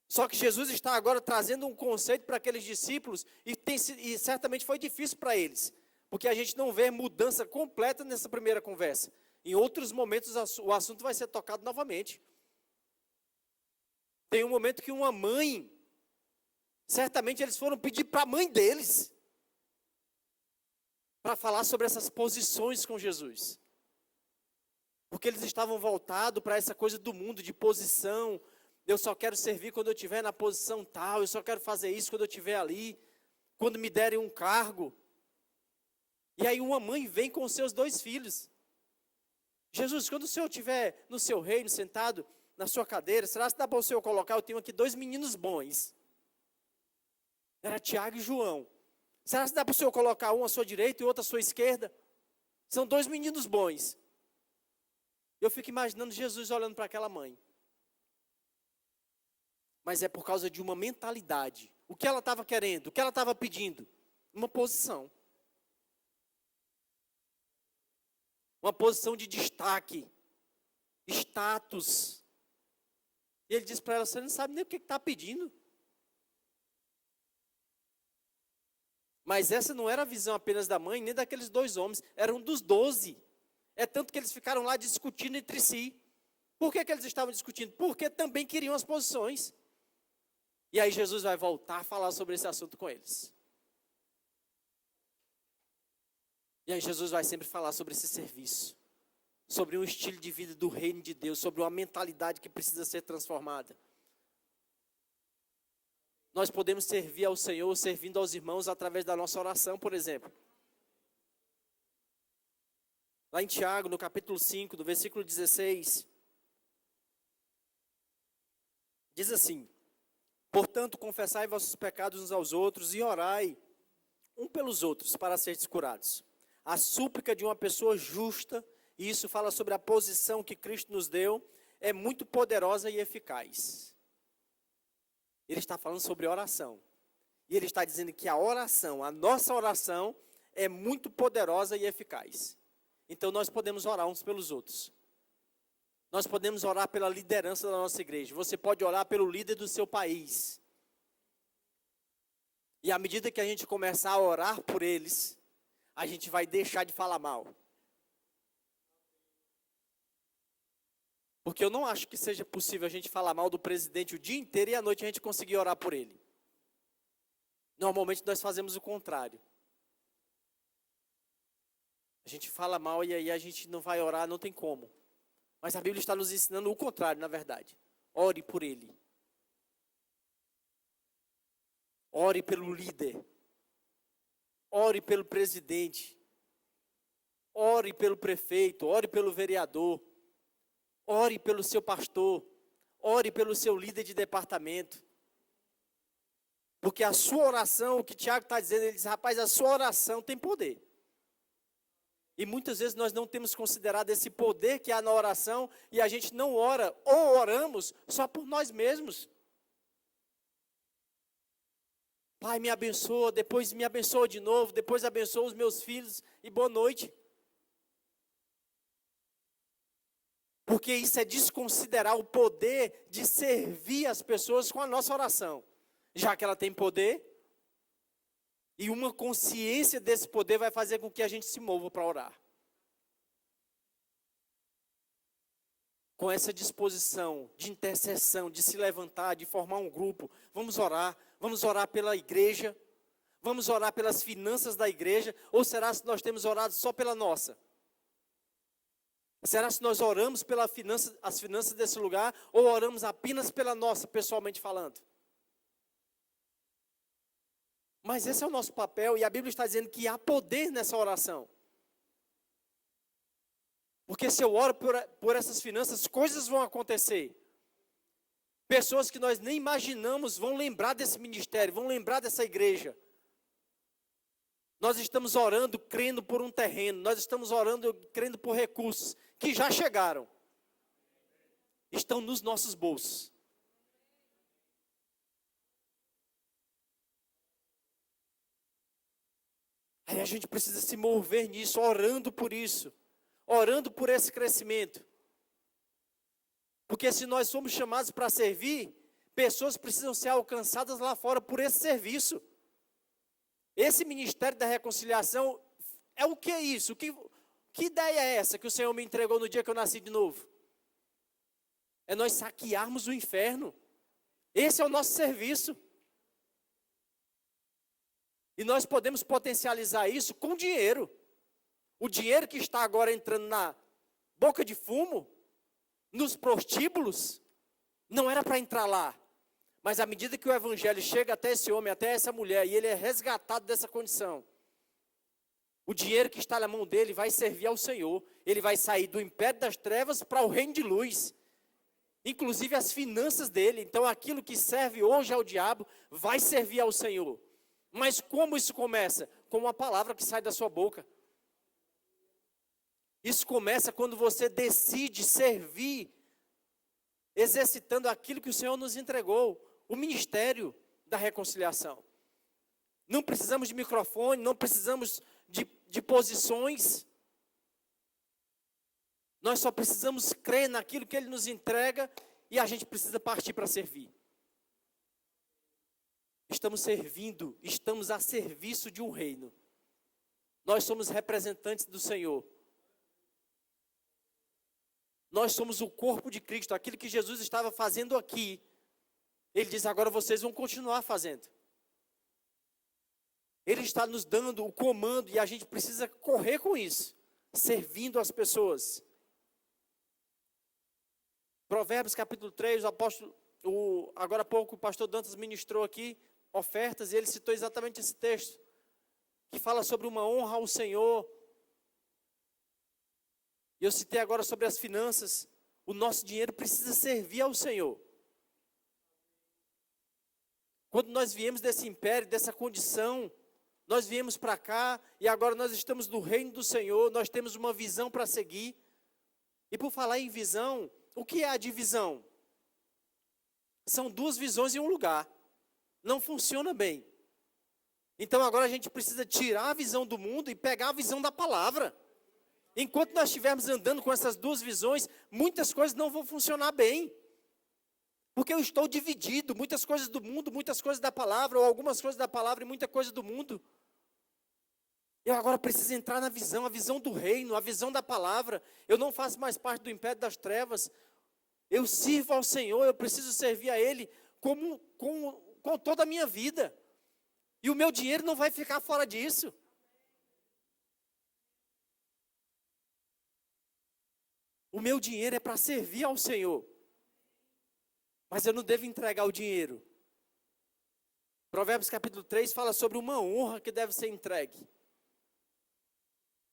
Só que Jesus está agora trazendo um conceito para aqueles discípulos. E certamente foi difícil para eles. Porque a gente não vê mudança completa nessa primeira conversa. Em outros momentos o assunto vai ser tocado novamente. Tem um momento que uma mãe, certamente eles foram pedir para a mãe deles, para falar sobre essas posições com Jesus. Porque eles estavam voltados para essa coisa do mundo, de posição. Eu só quero servir quando eu estiver na posição tal, eu só quero fazer isso quando eu estiver ali, quando me derem um cargo. E aí uma mãe vem com os seus 2 filhos. Jesus, quando o senhor estiver no seu reino, sentado na sua cadeira, será que dá para o senhor colocar, eu tenho aqui 2 meninos bons. Era Tiago e João. Será que dá para o senhor colocar um à sua direita e outro à sua esquerda? São 2 meninos bons. Eu fico imaginando Jesus olhando para aquela mãe. Mas é por causa de uma mentalidade. O que ela estava querendo? O que ela estava pedindo? Uma posição. Uma posição de destaque. Status. E ele diz para ela, você não sabe nem o que está pedindo. Mas essa não era a visão apenas da mãe, nem daqueles 2 homens. Eram dos 12. É tanto que eles ficaram lá discutindo entre si. Por que eles estavam discutindo? Porque também queriam as posições. E aí Jesus vai voltar a falar sobre esse assunto com eles. E aí Jesus vai sempre falar sobre esse serviço. sobre um estilo de vida do reino de Deus, sobre uma mentalidade que precisa ser transformada. Nós podemos servir ao Senhor, servindo aos irmãos através da nossa oração, por exemplo. Lá em Tiago, no capítulo 5, do versículo 16, diz assim: portanto, confessai vossos pecados uns aos outros e orai um pelos outros para seres curados. A súplica de uma pessoa justa, e isso fala sobre a posição que Cristo nos deu, é muito poderosa e eficaz. Ele está falando sobre oração. E ele está dizendo que a oração, a nossa oração, é muito poderosa e eficaz. Então nós podemos orar uns pelos outros. Nós podemos orar pela liderança da nossa igreja. Você pode orar pelo líder do seu país. E à medida que a gente começar a orar por eles, a gente vai deixar de falar mal. Porque eu não acho que seja possível a gente falar mal do presidente o dia inteiro e à noite a gente conseguir orar por ele. Normalmente nós fazemos o contrário. A gente fala mal e aí a gente não vai orar, não tem como. Mas a Bíblia está nos ensinando o contrário, na verdade. Ore por ele. Ore pelo líder. Ore pelo presidente. Ore pelo prefeito. Ore pelo vereador. Ore pelo seu pastor. Ore pelo seu líder de departamento. Porque a sua oração, o que Tiago está dizendo, ele diz: rapaz, a sua oração tem poder. E muitas vezes nós não temos considerado esse poder que há na oração e a gente não ora ou oramos só por nós mesmos. Pai, me abençoa, depois me abençoa de novo, depois abençoa os meus filhos e boa noite. Porque isso é desconsiderar o poder de servir as pessoas com a nossa oração. Já que ela tem poder, e uma consciência desse poder vai fazer com que a gente se mova para orar. Com essa disposição de intercessão, de se levantar, de formar um grupo, vamos orar pela igreja, vamos orar pelas finanças da igreja, ou será que nós temos orado só pela nossa? Será que nós oramos pelas finanças desse lugar, ou oramos apenas pela nossa, pessoalmente falando? Mas esse é o nosso papel, e a Bíblia está dizendo que há poder nessa oração. Porque se eu oro por essas finanças, coisas vão acontecer. Pessoas que nós nem imaginamos vão lembrar desse ministério, vão lembrar dessa igreja. Nós estamos orando, crendo por um terreno, nós estamos orando, crendo por recursos que já chegaram. Estão nos nossos bolsos. Aí a gente precisa se mover nisso, orando por isso, orando por esse crescimento. Porque se nós somos chamados para servir, pessoas precisam ser alcançadas lá fora por esse serviço. Esse ministério da reconciliação, o que é isso? Que ideia é essa que o Senhor me entregou no dia que eu nasci de novo? É nós saquearmos o inferno. Esse é o nosso serviço. E nós podemos potencializar isso com dinheiro. O dinheiro que está agora entrando na boca de fumo, nos prostíbulos, não era para entrar lá. Mas à medida que o evangelho chega até esse homem, até essa mulher, e ele é resgatado dessa condição, o dinheiro que está na mão dele vai servir ao Senhor. Ele vai sair do império das trevas para o reino de luz. Inclusive as finanças dele. Então aquilo que serve hoje ao diabo vai servir ao Senhor. Mas como isso começa? Com uma palavra que sai da sua boca. Isso começa quando você decide servir, exercitando aquilo que o Senhor nos entregou, o ministério da reconciliação. Não precisamos de microfone, não precisamos de posições. Nós só precisamos crer naquilo que Ele nos entrega e a gente precisa partir para servir. Estamos servindo, estamos a serviço de um reino. Nós somos representantes do Senhor. Nós somos o corpo de Cristo, aquilo que Jesus estava fazendo aqui. Ele diz, agora vocês vão continuar fazendo. Ele está nos dando o comando e a gente precisa correr com isso, servindo as pessoas. Provérbios capítulo 3, agora há pouco o pastor Dantas ministrou aqui ofertas e ele citou exatamente esse texto, que fala sobre uma honra ao Senhor. E eu citei agora sobre as finanças. O nosso dinheiro precisa servir ao Senhor. Quando nós viemos desse império, dessa condição, nós viemos para cá e agora nós estamos no reino do Senhor, nós temos uma visão para seguir. E por falar em visão, o que é a divisão? São duas visões em um lugar. Não funciona bem. Então agora a gente precisa tirar a visão do mundo e pegar a visão da palavra. Enquanto nós estivermos andando com essas duas visões, muitas coisas não vão funcionar bem. Porque eu estou dividido, muitas coisas do mundo, muitas coisas da palavra, ou algumas coisas da palavra e muita coisa do mundo. Eu agora preciso entrar na visão, a visão do reino, a visão da palavra. Eu não faço mais parte do império das trevas. Eu sirvo ao Senhor, eu preciso servir a Ele com toda a minha vida. E o meu dinheiro não vai ficar fora disso. O meu dinheiro é para servir ao Senhor. Mas eu não devo entregar o dinheiro. Provérbios capítulo 3 fala sobre uma honra que deve ser entregue.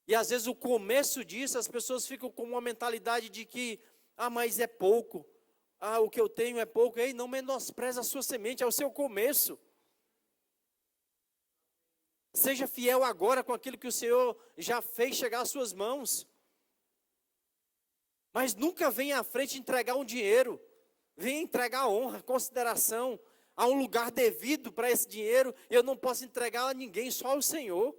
E às vezes o começo disso, as pessoas ficam com uma mentalidade de que, mas é pouco. O que eu tenho é pouco. Ei, não menospreze a sua semente, é o seu começo. Seja fiel agora com aquilo que o Senhor já fez chegar às suas mãos. Mas nunca venha à frente entregar um dinheiro. Venha entregar honra, consideração. Há um lugar devido para esse dinheiro. Eu não posso entregar a ninguém, só ao Senhor.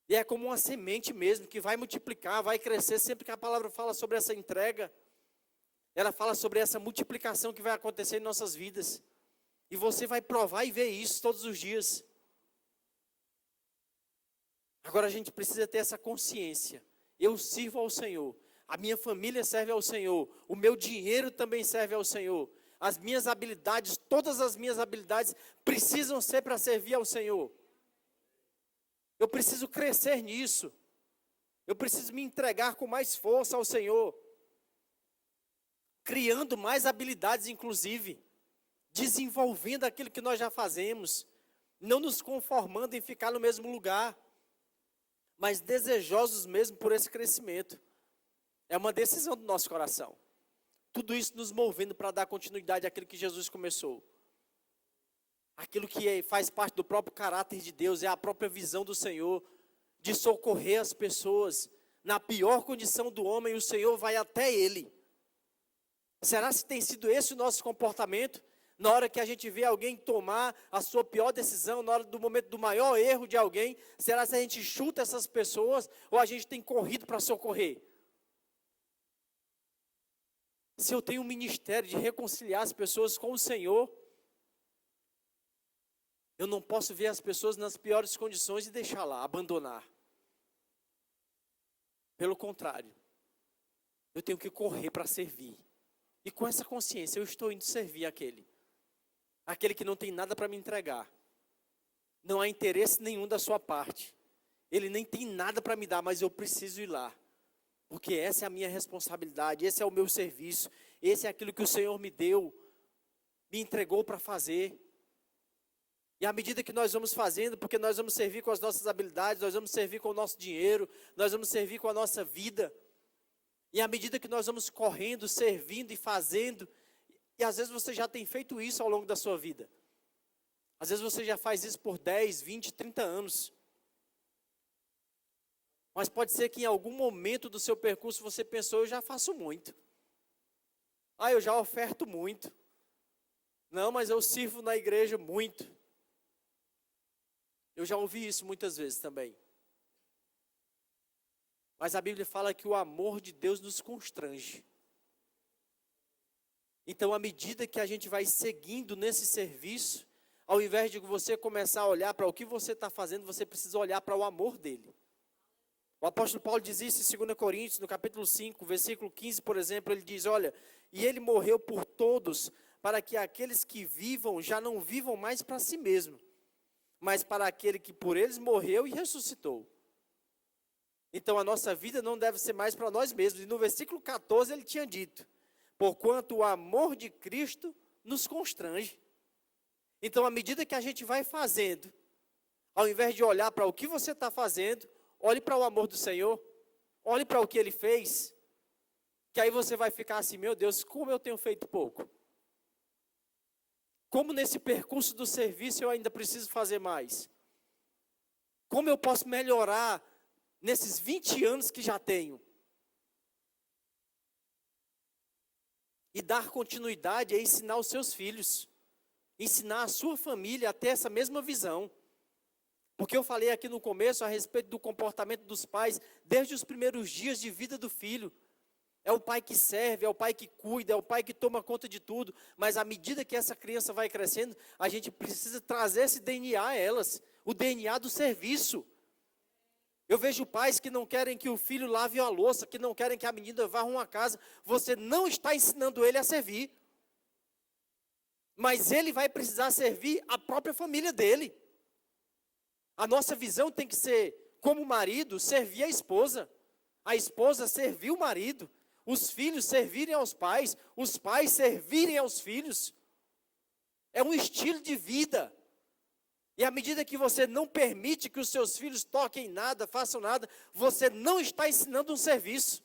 E é como uma semente mesmo, que vai multiplicar, vai crescer. Sempre que a palavra fala sobre essa entrega, ela fala sobre essa multiplicação que vai acontecer em nossas vidas. E você vai provar e ver isso todos os dias. Agora a gente precisa ter essa consciência. Eu sirvo ao Senhor. A minha família serve ao Senhor. O meu dinheiro também serve ao Senhor. As minhas habilidades, todas as minhas habilidades precisam ser para servir ao Senhor. Eu preciso crescer nisso. Eu preciso me entregar com mais força ao Senhor. Criando mais habilidades, inclusive. Desenvolvendo aquilo que nós já fazemos. Não nos conformando em ficar no mesmo lugar. Mas desejosos mesmo por esse crescimento. É uma decisão do nosso coração. Tudo isso nos movendo para dar continuidade àquilo que Jesus começou. Aquilo que faz parte do próprio caráter de Deus, é a própria visão do Senhor, de socorrer as pessoas. Na pior condição do homem, o Senhor vai até ele. Será se tem sido esse o nosso comportamento? Na hora que a gente vê alguém tomar a sua pior decisão, na hora do momento do maior erro de alguém, será se a gente chuta essas pessoas ou a gente tem corrido para socorrer? Se eu tenho um ministério de reconciliar as pessoas com o Senhor, eu não posso ver as pessoas nas piores condições e deixar lá, abandonar. Pelo contrário, eu tenho que correr para servir. E com essa consciência, eu estou indo servir aquele que não tem nada para me entregar. Não há interesse nenhum da sua parte. Ele nem tem nada para me dar, mas eu preciso ir lá. Porque essa é a minha responsabilidade, esse é o meu serviço, esse é aquilo que o Senhor me deu, me entregou para fazer. E à medida que nós vamos fazendo, porque nós vamos servir com as nossas habilidades, nós vamos servir com o nosso dinheiro, nós vamos servir com a nossa vida. E à medida que nós vamos correndo, servindo e fazendo, e às vezes você já tem feito isso ao longo da sua vida. Às vezes você já faz isso por 10, 20, 30 anos. Mas pode ser que em algum momento do seu percurso você pensou, eu já faço muito. Eu já oferto muito. Não, mas eu sirvo na igreja muito. Eu já ouvi isso muitas vezes também. Mas a Bíblia fala que o amor de Deus nos constrange. Então, à medida que a gente vai seguindo nesse serviço, ao invés de você começar a olhar para o que você está fazendo, você precisa olhar para o amor dele. O apóstolo Paulo diz isso em 2 Coríntios, no capítulo 5, versículo 15, por exemplo, ele diz, olha, e ele morreu por todos, para que aqueles que vivam, já não vivam mais para si mesmo, mas para aquele que por eles morreu e ressuscitou. Então a nossa vida não deve ser mais para nós mesmos. E no versículo 14 ele tinha dito: porquanto o amor de Cristo nos constrange. Então, à medida que a gente vai fazendo, ao invés de olhar para o que você está fazendo, olhe para o amor do Senhor, olhe para o que Ele fez, que aí você vai ficar assim: meu Deus, como eu tenho feito pouco. Como nesse percurso do serviço eu ainda preciso fazer mais. Como eu posso melhorar nesses 20 anos que já tenho. E dar continuidade é ensinar os seus filhos, ensinar a sua família a ter essa mesma visão. Porque eu falei aqui no começo a respeito do comportamento dos pais, desde os primeiros dias de vida do filho. É o pai que serve, é o pai que cuida, é o pai que toma conta de tudo. Mas à medida que essa criança vai crescendo, a gente precisa trazer esse DNA a elas, o DNA do serviço. Eu vejo pais que não querem que o filho lave a louça, que não querem que a menina varra uma casa. Você não está ensinando ele a servir. Mas ele vai precisar servir a própria família dele. A nossa visão tem que ser, como marido, servir a esposa servir o marido, os filhos servirem aos pais, os pais servirem aos filhos. É um estilo de vida. E à medida que você não permite que os seus filhos toquem nada, façam nada, você não está ensinando um serviço.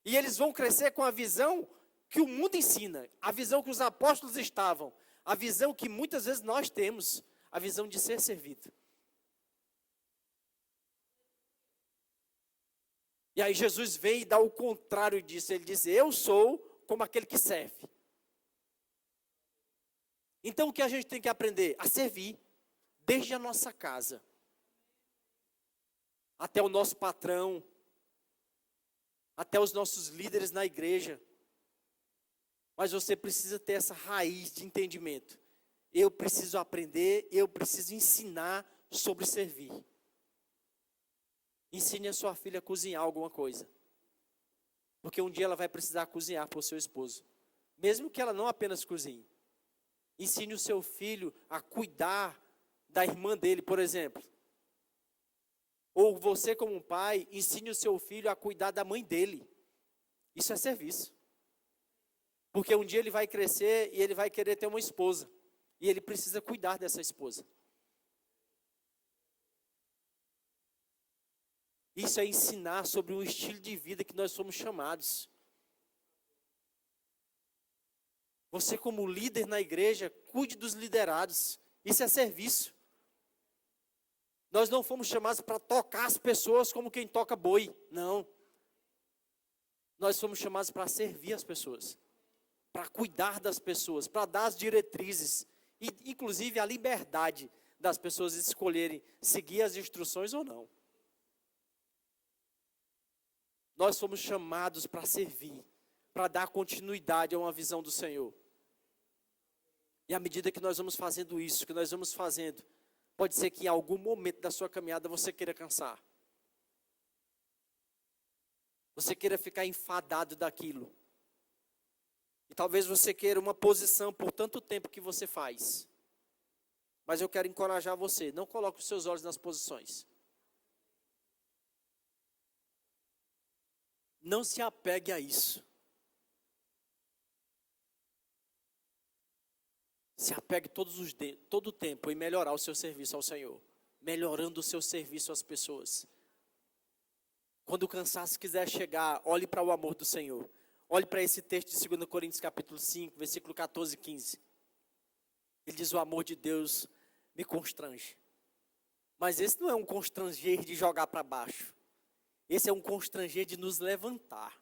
E eles vão crescer com a visão que o mundo ensina, a visão que os apóstolos estavam, a visão que muitas vezes nós temos, a visão de ser servido. E aí Jesus vem e dá o contrário disso. Ele diz: eu sou como aquele que serve. Então o que a gente tem que aprender? A servir. Desde a nossa casa. Até o nosso patrão. Até os nossos líderes na igreja. Mas você precisa ter essa raiz de entendimento. Eu preciso aprender, eu preciso ensinar sobre servir. Ensine a sua filha a cozinhar alguma coisa. Porque um dia ela vai precisar cozinhar para o seu esposo. Mesmo que ela não apenas cozinhe. Ensine o seu filho a cuidar da irmã dele, por exemplo. Ou você como um pai, ensine o seu filho a cuidar da mãe dele. Isso é serviço. Porque um dia ele vai crescer e ele vai querer ter uma esposa. E ele precisa cuidar dessa esposa. Isso é ensinar sobre um estilo de vida que nós somos chamados. Você como líder na igreja, cuide dos liderados. Isso é serviço. Nós não fomos chamados para tocar as pessoas como quem toca boi. Não. Nós fomos chamados para servir as pessoas. Para cuidar das pessoas. Para dar as diretrizes. E inclusive a liberdade das pessoas escolherem seguir as instruções ou não. Nós somos chamados para servir, para dar continuidade a uma visão do Senhor. E à medida que nós vamos fazendo isso, que nós vamos fazendo, pode ser que em algum momento da sua caminhada você queira cansar. Você queira ficar enfadado daquilo. E talvez você queira uma posição por tanto tempo que você faz. Mas eu quero encorajar você, não coloque os seus olhos nas posições. Não se apegue a isso. Se apegue todo o tempo em melhorar o seu serviço ao Senhor. Melhorando o seu serviço às pessoas. Quando o cansaço quiser chegar, olhe para o amor do Senhor. Olhe para esse texto de 2 Coríntios capítulo 5, versículo 14 e 15. Ele diz: o amor de Deus me constrange. Mas esse não é um constranger de jogar para baixo. Esse é um constranger de nos levantar.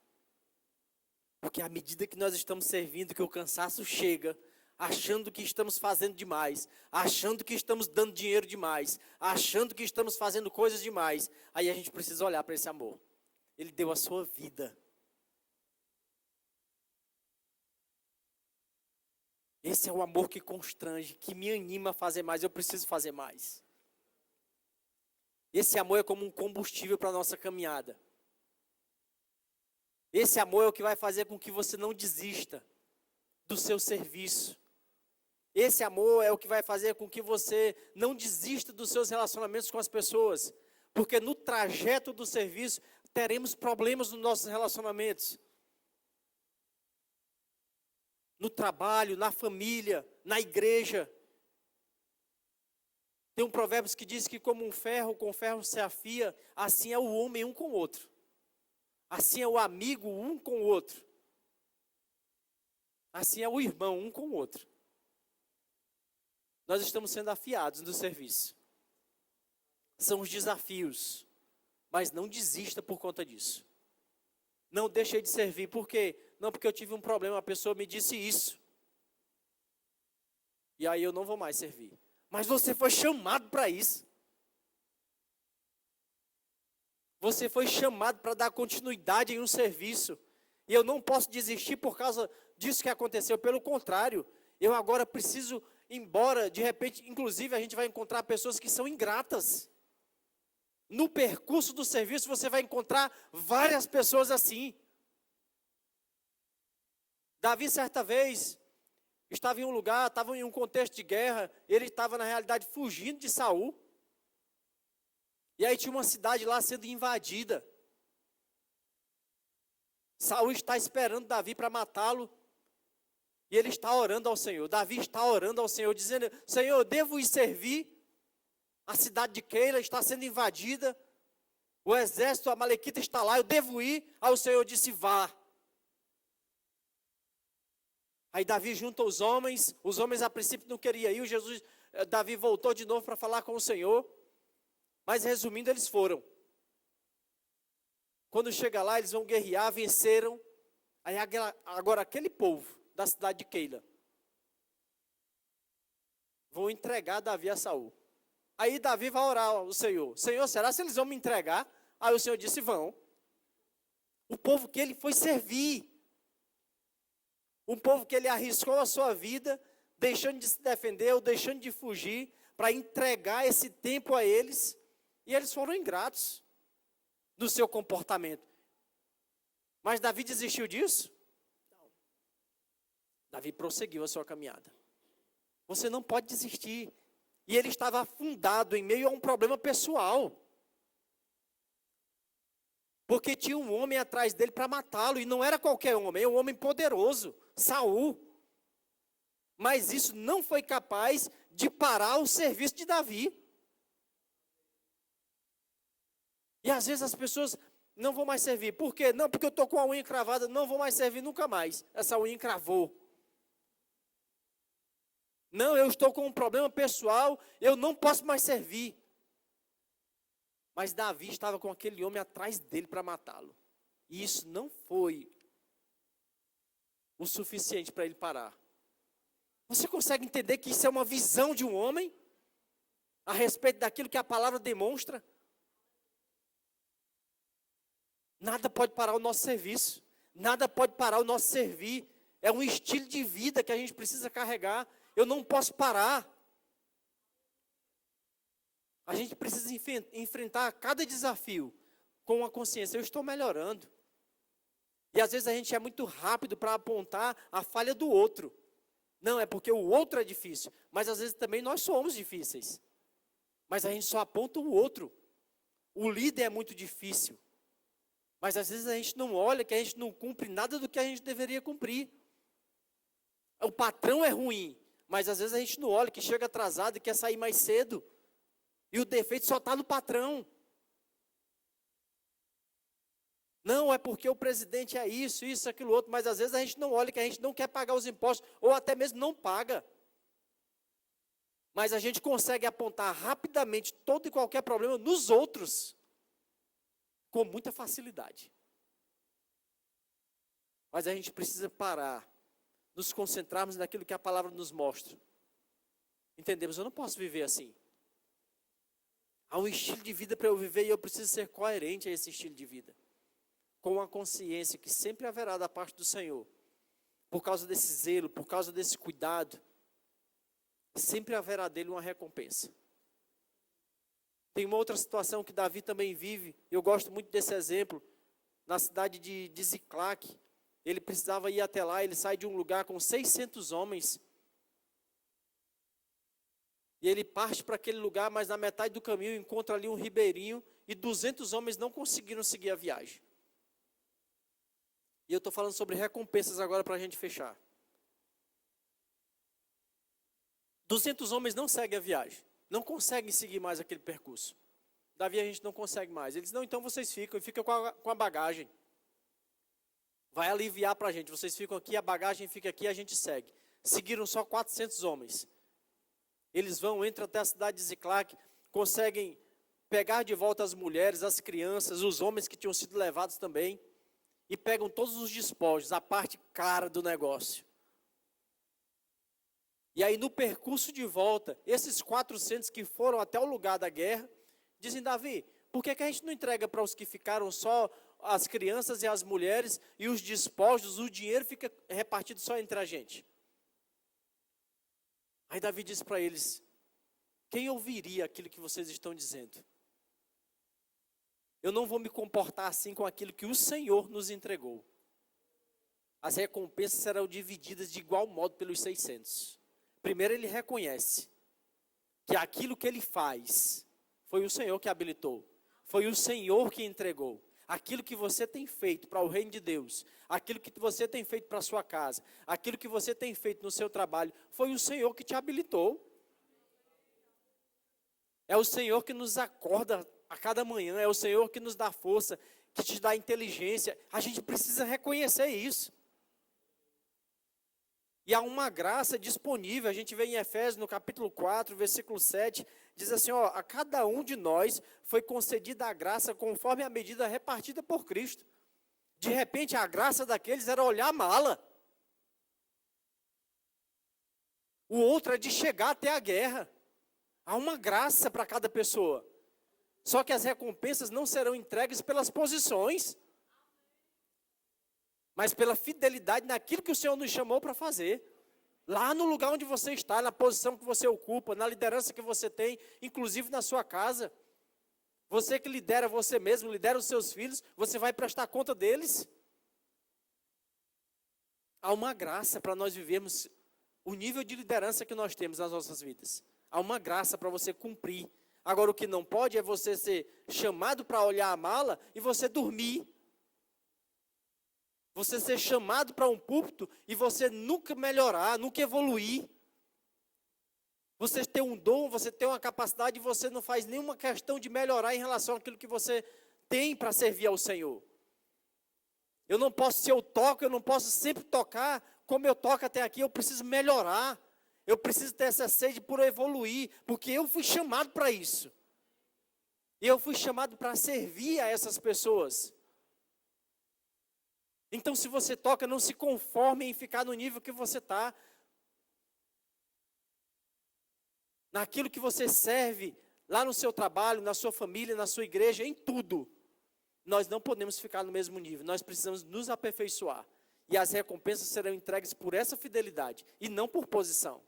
Porque à medida que nós estamos servindo, que o cansaço chega, achando que estamos fazendo demais, achando que estamos dando dinheiro demais, achando que estamos fazendo coisas demais, aí a gente precisa olhar para esse amor. Ele deu a sua vida. Esse é o amor que constrange, que me anima a fazer mais. Eu preciso fazer mais. Esse amor é como um combustível para a nossa caminhada. Esse amor é o que vai fazer com que você não desista do seu serviço. Esse amor é o que vai fazer com que você não desista dos seus relacionamentos com as pessoas. Porque no trajeto do serviço teremos problemas nos nossos relacionamentos. No trabalho, na família, na igreja. Tem um provérbio que diz que como um ferro com ferro se afia, assim é o homem um com o outro. Assim é o amigo um com o outro. Assim é o irmão um com o outro. Nós estamos sendo afiados no serviço. São os desafios. Mas não desista por conta disso. Não deixe de servir. Por quê? Não, porque eu tive um problema, a pessoa me disse isso. E aí eu não vou mais servir. Mas você foi chamado para isso. Você foi chamado para dar continuidade em um serviço. E eu não posso desistir por causa disso que aconteceu. Pelo contrário, eu agora preciso ir embora. De repente, inclusive, a gente vai encontrar pessoas que são ingratas. No percurso do serviço, você vai encontrar várias pessoas assim. Davi, certa vez, estava em um lugar, estava em um contexto de guerra. Ele estava, na realidade, fugindo de Saul. E aí tinha uma cidade lá sendo invadida. Saul está esperando Davi para matá-lo. E ele está orando ao Senhor. Davi está orando ao Senhor, dizendo: Senhor, eu devo ir servir. A cidade de Keila está sendo invadida. O exército amalequita está lá, eu devo ir. Aí o Senhor disse: vá. Aí Davi junta os homens a princípio não queriam ir. Davi voltou de novo para falar com o Senhor. Mas resumindo, eles foram. Quando chega lá, eles vão guerrear, venceram. Aí agora aquele povo da cidade de Keila vão entregar Davi a Saul. Aí Davi vai orar ao Senhor: Senhor, será que eles vão me entregar? Aí o Senhor disse: vão. O povo que ele foi servir. Um povo que ele arriscou a sua vida, deixando de se defender ou deixando de fugir, para entregar esse tempo a eles. E eles foram ingratos no seu comportamento. Mas Davi desistiu disso? Não. Davi prosseguiu a sua caminhada. Você não pode desistir. E ele estava afundado em meio a um problema pessoal. Porque tinha um homem atrás dele para matá-lo. E não era qualquer homem, é um homem poderoso, Saul. Mas isso não foi capaz de parar o serviço de Davi. E às vezes as pessoas não vão mais servir. Por quê? Não, porque eu estou com a unha encravada, não vou mais servir nunca mais. Essa unha encravou. Não, eu estou com um problema pessoal, eu não posso mais servir. Mas Davi estava com aquele homem atrás dele para matá-lo. E isso não foi o suficiente para ele parar. Você consegue entender que isso é uma visão de um homem? A respeito daquilo que a palavra demonstra? Nada pode parar o nosso serviço. Nada pode parar o nosso servir. É um estilo de vida que a gente precisa carregar. Eu não posso parar. A gente precisa enfrentar cada desafio com a consciência: eu estou melhorando. E às vezes a gente é muito rápido para apontar a falha do outro. Não, é porque o outro é difícil. Mas às vezes também nós somos difíceis. Mas a gente só aponta o outro. O líder é muito difícil. Mas às vezes a gente não olha que a gente não cumpre nada do que a gente deveria cumprir. O patrão é ruim. Mas às vezes a gente não olha que chega atrasado e quer sair mais cedo. E o defeito só está no patrão. Não, é porque o presidente é isso, aquilo outro. Mas às vezes a gente não olha que a gente não quer pagar os impostos. Ou até mesmo não paga. Mas a gente consegue apontar rapidamente todo e qualquer problema nos outros. Com muita facilidade. Mas a gente precisa parar. Nos concentrarmos naquilo que a palavra nos mostra. Entendemos? Eu não posso viver assim. Há um estilo de vida para eu viver e eu preciso ser coerente a esse estilo de vida. Com a consciência que sempre haverá da parte do Senhor. Por causa desse zelo, por causa desse cuidado. Sempre haverá dele uma recompensa. Tem uma outra situação que Davi também vive. Eu gosto muito desse exemplo. Na cidade de Ziclac. Ele precisava ir até lá, ele sai de um lugar com 600 homens. E ele parte para aquele lugar, mas na metade do caminho encontra ali um ribeirinho. e 200 homens não conseguiram seguir a viagem. E eu estou falando sobre recompensas agora para a gente fechar. 200 homens não seguem a viagem, não conseguem seguir mais aquele percurso. Davi, a gente não consegue mais. Eles, não, então vocês ficam, e ficam com a bagagem. Vai aliviar para a gente, vocês ficam aqui, a bagagem fica aqui, a gente segue. Seguiram só 400 homens. Eles vão, entram até a cidade de Ziclac, conseguem pegar de volta as mulheres, as crianças, os homens que tinham sido levados também, e pegam todos os despojos, a parte cara do negócio. E aí no percurso de volta, esses 400 que foram até o lugar da guerra, dizem, Davi, por que a gente não entrega para os que ficaram só as crianças e as mulheres, e os despojos, o dinheiro fica repartido só entre a gente? Aí Davi disse para eles, quem ouviria aquilo que vocês estão dizendo? Eu não vou me comportar assim com aquilo que o Senhor nos entregou. As recompensas serão divididas de igual modo pelos 600. Primeiro ele reconhece que aquilo que ele faz foi o Senhor que habilitou, foi o Senhor que entregou. Aquilo que você tem feito para o reino de Deus, aquilo que você tem feito para a sua casa, aquilo que você tem feito no seu trabalho, foi o Senhor que te habilitou. É o Senhor que nos acorda a cada manhã, é o Senhor que nos dá força, que te dá inteligência. A gente precisa reconhecer isso. E há uma graça disponível, a gente vê em Efésios, no capítulo 4, versículo 7, diz assim, ó, a cada um de nós foi concedida a graça conforme a medida repartida por Cristo. De repente, a graça daqueles era olhar a mala. O outro é de chegar até a guerra. Há uma graça para cada pessoa. Só que as recompensas não serão entregues pelas posições, mas pela fidelidade naquilo que o Senhor nos chamou para fazer. Lá no lugar onde você está, na posição que você ocupa, na liderança que você tem, inclusive na sua casa. Você que lidera você mesmo, lidera os seus filhos, você vai prestar conta deles. Há uma graça para nós vivermos o nível de liderança que nós temos nas nossas vidas. Há uma graça para você cumprir. Agora, o que não pode é você ser chamado para olhar a mala e você dormir. Você ser chamado para um púlpito e você nunca melhorar, nunca evoluir. Você tem um dom, você tem uma capacidade e você não faz nenhuma questão de melhorar em relação àquilo que você tem para servir ao Senhor. Eu não posso, se eu toco, eu não posso sempre tocar como eu toco até aqui, eu preciso melhorar. Eu preciso ter essa sede por evoluir, porque eu fui chamado para isso. E eu fui chamado para servir a essas pessoas. Então, se você toca, não se conforme em ficar no nível que você está. Naquilo que você serve, lá no seu trabalho, na sua família, na sua igreja, em tudo. Nós não podemos ficar no mesmo nível, nós precisamos nos aperfeiçoar. E as recompensas serão entregues por essa fidelidade, e não por posição.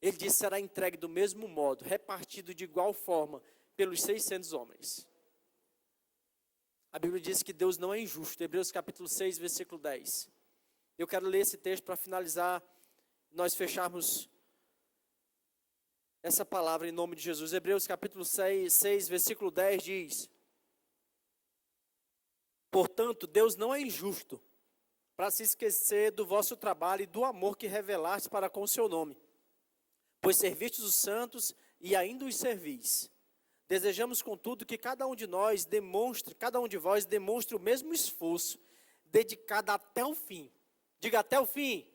Ele disse, será entregue do mesmo modo, repartido de igual forma, pelos 600 homens. A Bíblia diz que Deus não é injusto. Hebreus capítulo 6, versículo 10. Eu quero ler esse texto para finalizar, nós fecharmos essa palavra em nome de Jesus. Hebreus capítulo 6, versículo 10 diz: portanto, Deus não é injusto para se esquecer do vosso trabalho e do amor que revelaste para com o seu nome, pois servistes os santos e ainda os servis. Desejamos, contudo, que cada um de vós demonstre o mesmo esforço, dedicado até o fim. Diga, até o fim.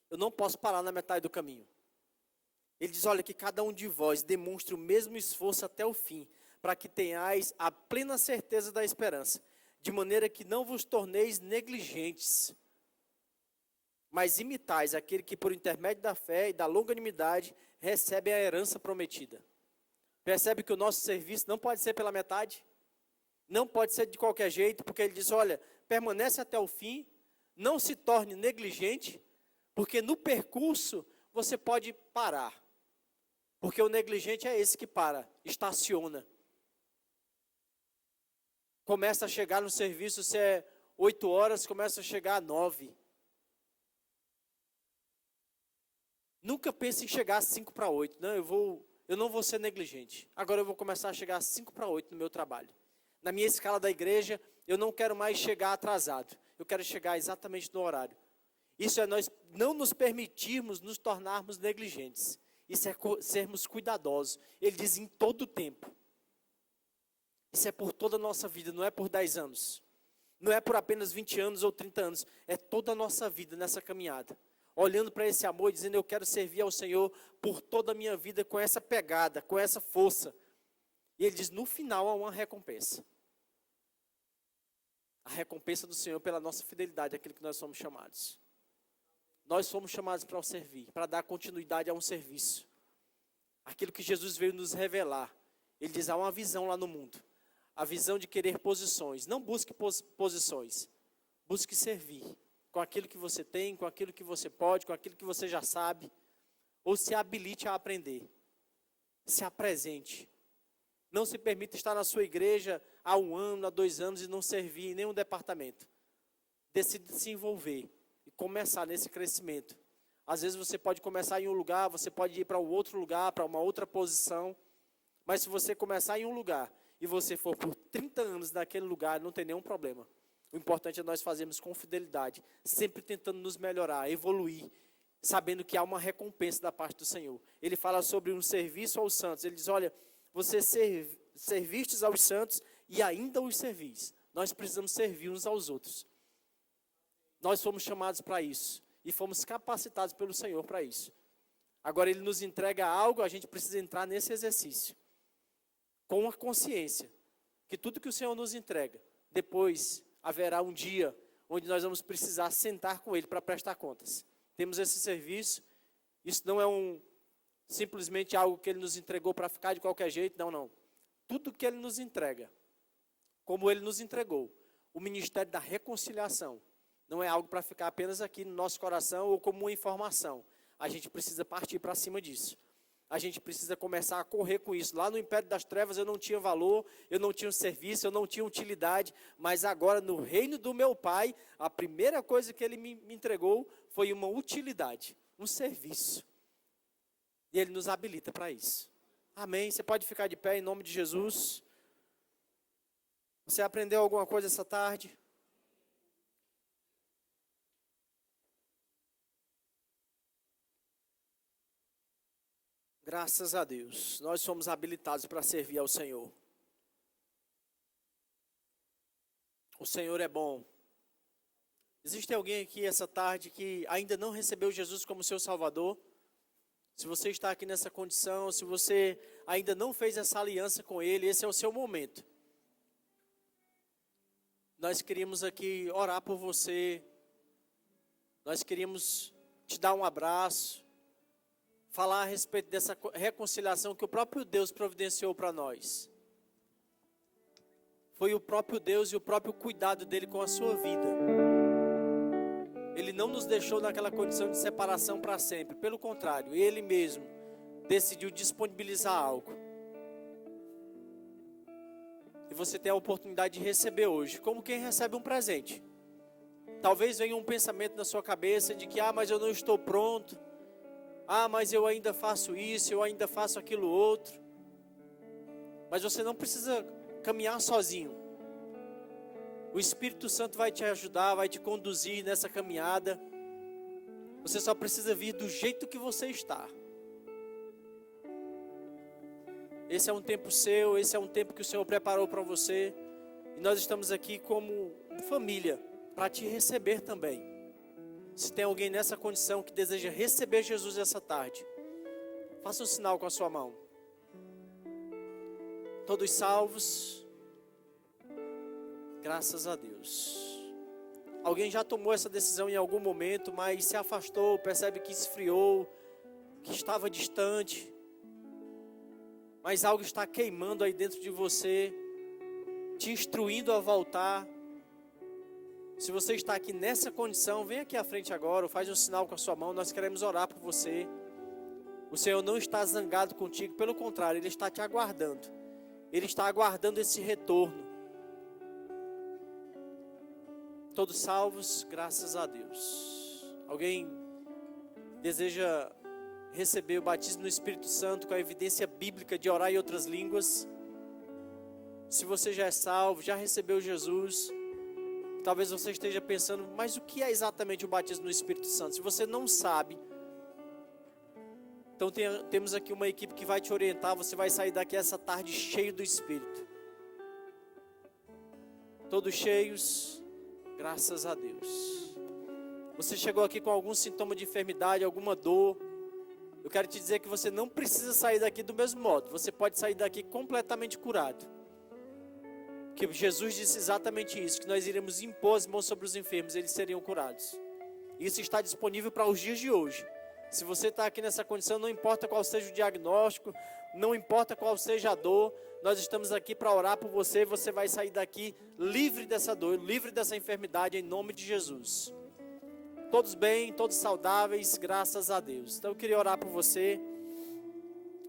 Eu não posso parar na metade do caminho. Ele diz, olha, que cada um de vós demonstre o mesmo esforço até o fim, para que tenhais a plena certeza da esperança, de maneira que não vos torneis negligentes, mas imitais aquele que, por intermédio da fé e da longanimidade, recebe a herança prometida. Percebe que o nosso serviço não pode ser pela metade, não pode ser de qualquer jeito, porque ele diz, olha, permanece até o fim, não se torne negligente, porque no percurso você pode parar, porque o negligente é esse que para, estaciona. Começa a chegar no serviço, se é 8 horas, começa a chegar a 9. Nunca pense em chegar às 7:55. Não, eu não vou ser negligente. Agora eu vou começar a chegar às 7:55 no meu trabalho. Na minha escala da igreja, eu não quero mais chegar atrasado. Eu quero chegar exatamente no horário. Isso é nós não nos permitirmos nos tornarmos negligentes. Isso é sermos cuidadosos. Ele diz em todo o tempo. Isso é por toda a nossa vida, não é por 10 anos. Não é por apenas 20 anos ou 30 anos. É toda a nossa vida nessa caminhada. Olhando para esse amor e dizendo, eu quero servir ao Senhor por toda a minha vida com essa pegada, com essa força. E ele diz, no final há uma recompensa. A recompensa do Senhor pela nossa fidelidade, aquilo que nós somos chamados. Nós somos chamados para o servir, para dar continuidade a um serviço. Aquilo que Jesus veio nos revelar. Ele diz, há uma visão lá no mundo. A visão de querer posições. Não busque posições. Busque servir. Com aquilo que você tem, com aquilo que você pode, com aquilo que você já sabe. Ou se habilite a aprender. Se apresente. Não se permita estar na sua igreja há 1 ano, há 2 anos e não servir em nenhum departamento. Decida se envolver e começar nesse crescimento. Às vezes você pode começar em um lugar, você pode ir para um outro lugar, para uma outra posição. Mas se você começar em um lugar e você for por 30 anos naquele lugar, não tem nenhum problema. O importante é nós fazermos com fidelidade, sempre tentando nos melhorar, evoluir, sabendo que há uma recompensa da parte do Senhor. Ele fala sobre um serviço aos santos. Ele diz, olha, você servistes aos santos e ainda os servis. Nós precisamos servir uns aos outros. Nós fomos chamados para isso e fomos capacitados pelo Senhor para isso. Agora Ele nos entrega algo, a gente precisa entrar nesse exercício. Com a consciência que tudo que o Senhor nos entrega, depois haverá um dia onde nós vamos precisar sentar com Ele para prestar contas. Temos esse serviço, isso não é simplesmente algo que Ele nos entregou para ficar de qualquer jeito, não. Tudo que Ele nos entrega, como Ele nos entregou, o ministério da reconciliação, não é algo para ficar apenas aqui no nosso coração ou como uma informação. A gente precisa partir para cima disso. A gente precisa começar a correr com isso. Lá no Império das Trevas eu não tinha valor, eu não tinha um serviço, eu não tinha utilidade, mas agora no reino do meu Pai, a primeira coisa que Ele me entregou foi uma utilidade, um serviço. E Ele nos habilita para isso. Amém? Você pode ficar de pé em nome de Jesus. Você aprendeu alguma coisa essa tarde? Graças a Deus, nós somos habilitados para servir ao Senhor. O Senhor é bom. Existe alguém aqui essa tarde que ainda não recebeu Jesus como seu Salvador? Se você está aqui nessa condição, se você ainda não fez essa aliança com Ele, esse é o seu momento. Nós queríamos aqui orar por você. Nós queríamos te dar um abraço. Falar a respeito dessa reconciliação que o próprio Deus providenciou para nós. Foi o próprio Deus e o próprio cuidado dele com a sua vida. Ele não nos deixou naquela condição de separação para sempre. Pelo contrário, Ele mesmo decidiu disponibilizar algo. E você tem a oportunidade de receber hoje, como quem recebe um presente. Talvez venha um pensamento na sua cabeça de que, mas eu não estou pronto. Mas eu ainda faço isso, eu ainda faço aquilo outro. Mas você não precisa caminhar sozinho. O Espírito Santo vai te ajudar, vai te conduzir nessa caminhada. Você só precisa vir do jeito que você está. Esse é um tempo seu, esse é um tempo que o Senhor preparou para você. E nós estamos aqui como família, para te receber também. Se tem alguém nessa condição que deseja receber Jesus essa tarde, faça um sinal com a sua mão. Todos salvos? Graças a Deus. Alguém já tomou essa decisão em algum momento, mas se afastou, percebe que esfriou, que estava distante, mas algo está queimando aí dentro de você, te instruindo a voltar. Se você está aqui nessa condição, vem aqui à frente agora, ou faz um sinal com a sua mão, nós queremos orar por você. O Senhor não está zangado contigo, pelo contrário, Ele está te aguardando. Ele está aguardando esse retorno. Todos salvos, graças a Deus. Alguém deseja receber o batismo no Espírito Santo com a evidência bíblica de orar em outras línguas. Se você já é salvo, já recebeu Jesus, talvez você esteja pensando, mas o que é exatamente o batismo no Espírito Santo? Se você não sabe, então temos aqui uma equipe que vai te orientar. Você vai sair daqui essa tarde cheio do Espírito. Todos cheios, graças a Deus. Você chegou aqui com algum sintoma de enfermidade, alguma dor. Eu quero te dizer que você não precisa sair daqui do mesmo modo. Você pode sair daqui completamente curado. Que Jesus disse exatamente isso, que nós iremos impor as mãos sobre os enfermos, eles seriam curados. Isso está disponível para os dias de hoje. Se você está aqui nessa condição, não importa qual seja o diagnóstico, não importa qual seja a dor, nós estamos aqui para orar por você. Você vai sair daqui livre dessa dor, livre dessa enfermidade, em nome de Jesus. Todos bem, todos saudáveis, graças a Deus. Então eu queria orar por você.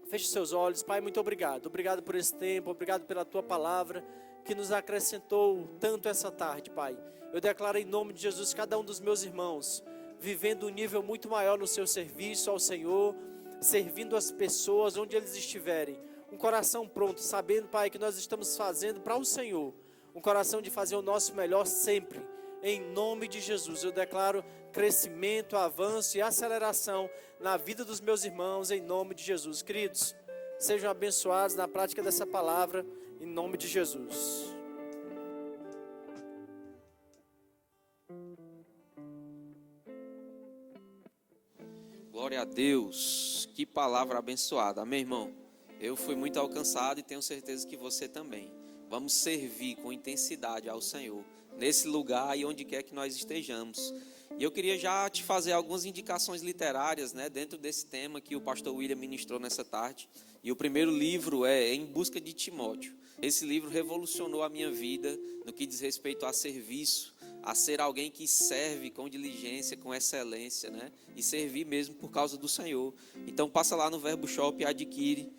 Feche seus olhos. Pai, muito obrigado. Obrigado por esse tempo, obrigado pela Tua palavra, que nos acrescentou tanto essa tarde, Pai. Eu declaro em nome de Jesus, cada um dos meus irmãos, vivendo um nível muito maior no seu serviço ao Senhor, servindo as pessoas onde eles estiverem. Um coração pronto, sabendo, Pai, que nós estamos fazendo para o Senhor. Um coração de fazer o nosso melhor sempre. Em nome de Jesus, eu declaro crescimento, avanço e aceleração na vida dos meus irmãos, em nome de Jesus. Queridos, sejam abençoados na prática dessa palavra, em nome de Jesus. Glória a Deus, que palavra abençoada, amém, irmão? Eu fui muito alcançado e tenho certeza que você também. Vamos servir com intensidade ao Senhor, nesse lugar e onde quer que nós estejamos. E eu queria já te fazer algumas indicações literárias, né, dentro desse tema que o pastor William ministrou nessa tarde. E o primeiro livro é Em Busca de Timóteo. Esse livro revolucionou a minha vida no que diz respeito a serviço, a ser alguém que serve com diligência, com excelência, né? E servir mesmo por causa do Senhor. Então passa lá no Verbo Shop e adquire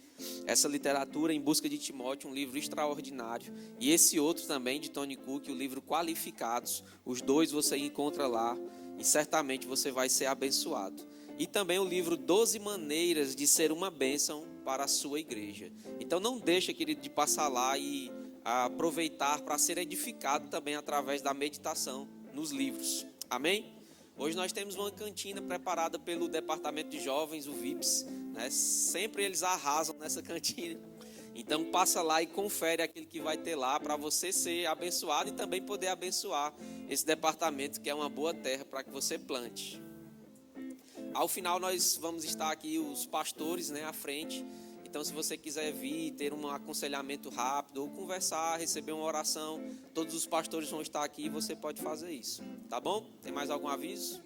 essa literatura, Em Busca de Timóteo, um livro extraordinário. E esse outro também de Tony Cook, o livro Qualificados. Os dois você encontra lá e certamente você vai ser abençoado. E também o livro 12 Maneiras de Ser uma Bênção para a Sua Igreja. Então não deixa, querido, de passar lá e aproveitar para ser edificado também através da meditação nos livros. Amém? Hoje nós temos uma cantina preparada pelo Departamento de Jovens, o VIPS, né? Sempre eles arrasam nessa cantina. Então passa lá e confere aquilo que vai ter lá para você ser abençoado e também poder abençoar esse departamento, que é uma boa terra para que você plante. Ao final nós vamos estar aqui os pastores, né, à frente. Então se você quiser vir, ter um aconselhamento rápido ou conversar, receber uma oração, todos os pastores vão estar aqui e você pode fazer isso, tá bom? Tem mais algum aviso?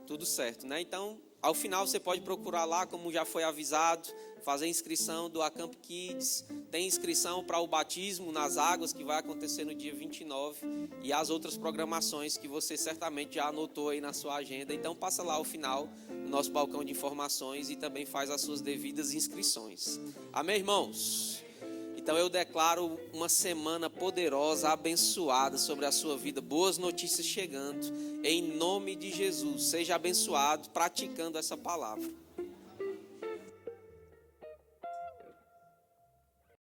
Tudo certo, né? Então, ao final você pode procurar lá, como já foi avisado, fazer inscrição do Acamp Kids. Tem inscrição para o batismo nas águas, que vai acontecer no dia 29. E as outras programações que você certamente já anotou aí na sua agenda. Então passa lá ao final, no nosso balcão de informações, e também faz as suas devidas inscrições. Amém, irmãos? Então eu declaro uma semana poderosa, abençoada sobre a sua vida. Boas notícias chegando. Em nome de Jesus. Seja abençoado praticando essa palavra.